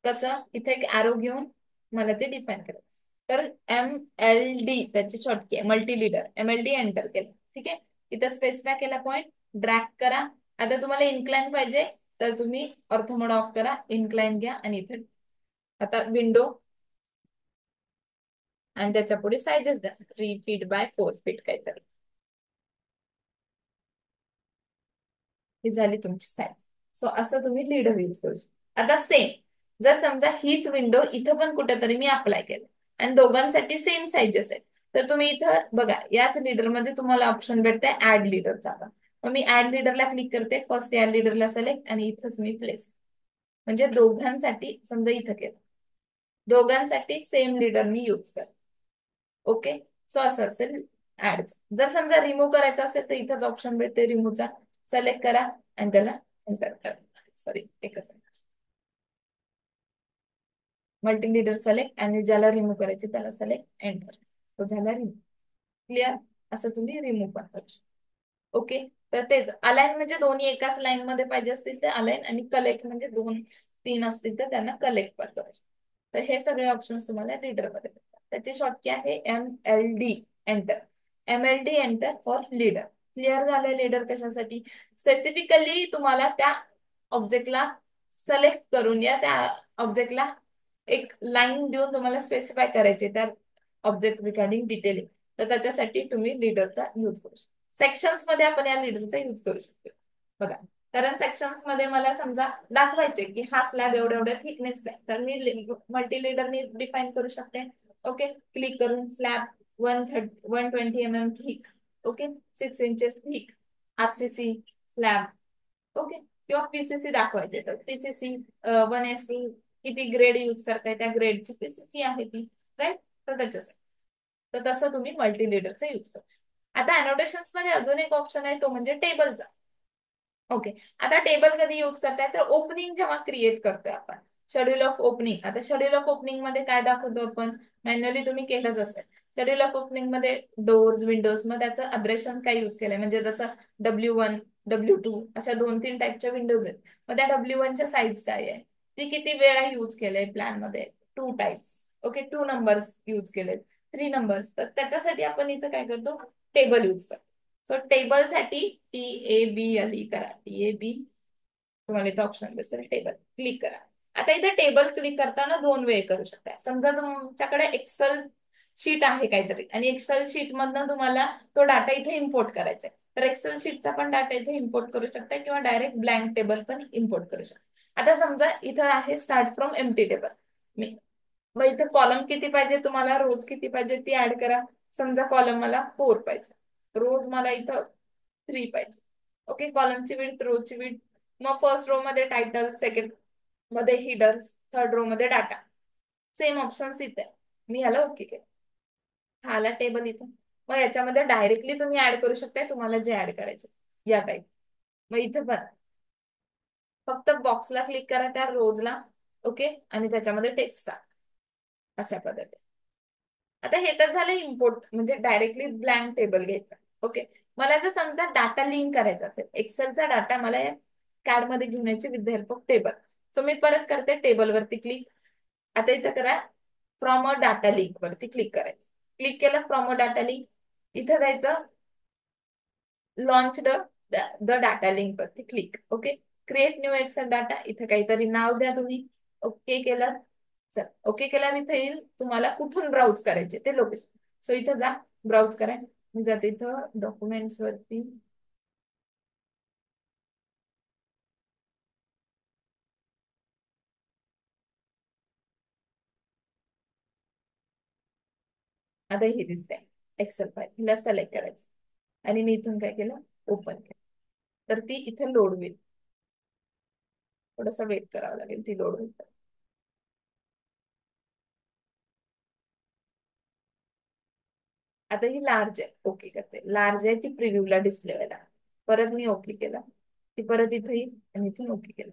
कसं, इथे एक ॲरो घेऊन मला ते डिफाईन करायचं. तर MLD त्याची शॉर्टकी आहे, मल्टी लीडर. MLD एंटर केलं. ठीक आहे, इथं स्पेसिफाय केला पॉईंट, ड्रॅग करा. आता तुम्हाला इन्क्लाइन पाहिजे तर तुम्ही ऑर्थो मोड ऑफ करा, इन्क्लाइन घ्या आणि इथे आता विंडो आणि त्याच्या पुढे साईजेस द्या, 3 फीट बाय 4 फीट काहीतरी. ही झाली तुमची साईज. सो असं तुम्ही लीडर यूज करू शकता. आता सेम, जर समजा हीच विंडो इथं पण कुठेतरी मी अप्लाय केलं आणि दोघांसाठी सेम साईजेस आहेत, तर तुम्ही इथं बघा याच लीडरमध्ये तुम्हाला ऑप्शन भेटते ऍड लीडरचा. मग मी ऍड लीडरला क्लिक करते, फर्स्ट या लीडरला सिलेक्ट आणि इथंच मी प्लेस. म्हणजे दोघांसाठी समजा इथं केलं, दोघांसाठी सेम लीडर मी यूज कर. ओके, सो असं असेल ऍड. जर समजा रिमूव्ह करायचं असेल तर इथंच ऑप्शन भेटते रिमूव्हचा, सिलेक्ट करा आणि त्याला एंटर करा. सॉरी, एकच मल्टी लीडर सिलेक्ट आणि ज्याला रिमूव्ह करायचे त्याला सिलेक्ट, एंटर. तो झाला रिमूव्ह. क्लिअर, असं तुम्ही रिमूव्ह पण करू शकता. ओके, तर तेच अलाइन म्हणजे दोन्ही एकाच लाईन मध्ये पाहिजे असतील ते अलाइन, आणि कलेक्ट म्हणजे दोन तीन असतील तर त्यांना कलेक्ट पण करू शकता. तर हे सगळे ऑप्शन तुम्हाला लीडर मध्ये भेटतात. त्याची शॉर्टकी आहे MLD enter. MLD enter for leader. Clear झालं लीडर कशासाठी, स्पेसिफिकली तुम्हाला त्या ऑब्जेक्टला सिलेक्ट करून या त्या ऑब्जेक्टला एक लाईन देऊन तुम्हाला स्पेसिफाय करायचे त्या ऑब्जेक्ट रिगार्डिंग डिटेलिंग. तर त्याच्यासाठी तुम्ही लीडरचा यूज करू शकता. सेक्शन्स मध्ये आपण या लीडरचा यूज करू शकतो. बघा, कारण सेक्शन्स मध्ये मला समजा दाखवायचे की हा स्लॅब एवढ्या एवढ्या थिकनेस आहे, तर मी मल्टी लीडरनी डिफाईन करू शकते. ओके, क्लिक करून slab 120 mm thick, okay, 6 inches thick, RCC slab. Okay, किंवा PCC दाखवायचे तर PCC 1:2 किती ग्रेड यूज करताय त्या ग्रेडची PCC आहे ती, राईट. तर त्याच्यासाठी तर तसं तुम्ही मल्टी लीडरचा यूज करू शकता. आता अनोटेशन्स मध्ये अजून एक ऑप्शन आहे, तो म्हणजे टेबलचा. ओके, आता टेबल कधी यूज करताय तर ओपनिंग जेव्हा क्रिएट करतोय आपण, शेड्यूल ऑफ ओपनिंग. आता शेड्यूल ऑफ ओपनिंग मध्ये काय दाखवतो आपण, मॅन्युअली तुम्ही केलंच असेल. शेड्यूल ऑफ ओपनिंग मध्ये डोअर्स, विंडोज, मग त्याचं अब्रेशन काय यूज केलंय, म्हणजे जसं W1, W2 अशा 2-3 टाईपच्या विंडोज आहेत. मग त्या W1च्या साईज काय आहे, ती किती वेळा यूज केलंय प्लॅन मध्ये, 2 टाईप्स. ओके, 2 नंबर्स यूज केलेत, 3 नंबर्स. तर त्याच्यासाठी आपण इथं काय करतो, टेबल यूज करतो. सो टेबल साठी TABLE करा, TAB. तुम्हाला इथे ऑप्शन दिसेल टेबल, क्लिक करा. आता इथे टेबल क्लिक करताना दोन वे करू शकता. समजा तुमच्याकडे एक्सेल शीट आहे काहीतरी आणि एक्सेल शीट मधनं तुम्हाला तो डाटा इथे इम्पोर्ट करायचा आहे. तर एक्सेल शीटचा पण डाटा इथे इम्पोर्ट करू शकता किंवा डायरेक्ट ब्लँक टेबल पण इम्पोर्ट करू शकता. आता समजा इथं आहे स्टार्ट फ्रॉम एम्प्टी टेबल. मी मग इथे कॉलम किती पाहिजे तुम्हाला, रोज किती पाहिजे ती ऍड करा. समजा कॉलम मला 4 पाहिजे, रोज मला इथं 3 पाहिजे. ओके, कॉलमची विड्थ, रोजची विड्थ. मग फर्स्ट रो मध्ये टायटल, सेकंड मध्ये हिडर्स, थर्ड रो मध्ये डाटा. सेम ऑप्शन इथे आहे. मी ह्याला ओके केलं. हा आला टेबल इथं. मग याच्यामध्ये डायरेक्टली तुम्ही ऍड करू शकता तुम्हाला जे ऍड करायचे या टाईप. मग इथं पण फक्त बॉक्सला क्लिक करा त्या रोजला. ओके, आणि त्याच्यामध्ये टेक्स्ट टाका अशा पद्धतीने. आता हे तर झालं इम्पोर्ट, म्हणजे डायरेक्टली ब्लँक टेबल घ्यायचा. ओके, मला जर समजा डाटा लिंक करायचा असेल, एक्सेलचा डाटा मला या कॅड मध्ये घेऊन यायचे with the help of table. So मी परत करते, टेबल वरती क्लिक. आता इथं करा फ्रॉम अ डाटा लिंक वरती क्लिक करायचं. क्लिक केलं फ्रॉम अ डाटा लिंक, इथं जायचं लॉन्च द डाटा लिंक वरती click. Okay, create new excel data, इथे काहीतरी नाव द्या तुम्ही. ओके केलं. चल, ओके केल्यावर इथे येईल तुम्हाला कुठून ब्राउज करायचे ते लोकेशन. सो इथं जा, ब्राउज करा. मी जाते इथं डॉक्युमेंट्स वरती. आता हे दिसते एक्सेल फाईल, हिला सिलेक्ट करायचं आणि मी इथून काय केलं, ओपन केलं. तर ती इथे लोड होईल. थोडस वेट करावं लागेल, ती लोड होईल. आता ही लार्ज आहे, ओके करते. लार्ज आहे ती प्रिव्ह्यूला डिस्प्ले व्हायला. परत मी ओके केलं, ती परत इथं येईल आणि इथून ओके केलं.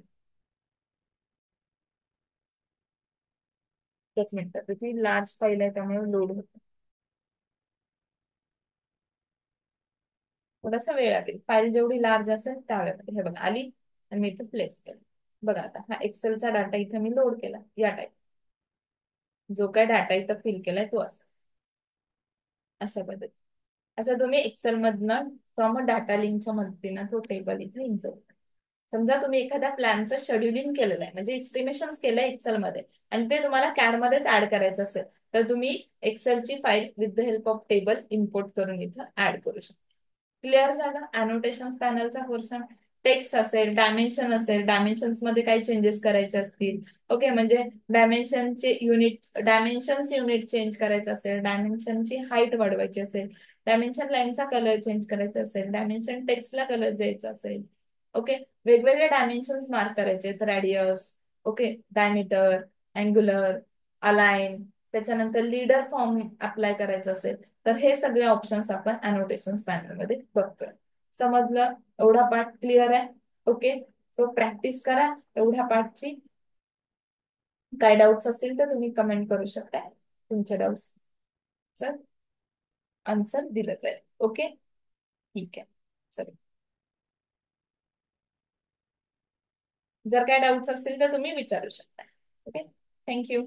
त्याच मिनिटात ती लार्ज फाईल आहे त्यामुळे लोड होतं. थोडासा वेळ लागेल, फाईल जेवढी लार्ज असेल त्या वेळेमध्ये. हे बघा आली आणि मी इथं प्लेस केलं. बघा आता हा एक्सेलचा डाटा इथं मी लोड केला या टाईप. जो काय डाटा इथं फिल केलाय तो असं अशा पद्धती. असं तुम्ही एक्सेल मधनं फ्रॉम अ डाटा लिंकच्या मदतीनं तो टेबल इथे इम्पोर्ट. समजा तुम्ही एखाद्या प्लॅनचं शेड्युलिंग केलेलं आहे, म्हणजे इस्टिमेशन केलंय एक्सेल मध्ये, आणि ते तुम्हाला कॅड मध्येच ऍड करायचं असेल, तर तुम्ही एक्सेलची file with the help of table import करून इथं ऍड करू शकता. क्लिअर झालं अनोटेशन पॅनलचा पोर्शन. टेक्स्ट असेल, डायमेन्शन असेल, डायमेन्शन्स मध्ये काही चेंजेस करायचे असतील. ओके, म्हणजे डायमेन्शनचे युनिट, डायमेन्शन्स युनिट चेंज करायचं असेल, डायमेन्शनची हाईट वाढवायची असेल, डायमेन्शन लाईनचा कलर चेंज करायचा असेल, डायमेन्शन टेक्स्टला कलर द्यायचा असेल. ओके, वेगवेगळे डायमेन्शन्स मार्क करायचे, radius, okay, diameter, angular, align, त्याच्यानंतर लीडर फॉर्म अप्लाय करायचं असेल, तर हे सगळे ऑप्शन्स आपण अनोटेशन पॅनल मध्ये बघतोय. समजलं? एवढा पार्ट क्लिअर आहे? ओके, सो प्रॅक्टिस करा एवढ्या पार्टची. काय डाऊट्स असतील तर तुम्ही कमेंट करू शकता. तुमच्या डाऊट्स आन्सर दिलं जाईल. ओके, ठीक आहे. चल, जर काय डाऊट्स असतील तर तुम्ही विचारू शकता. Okay, thank you.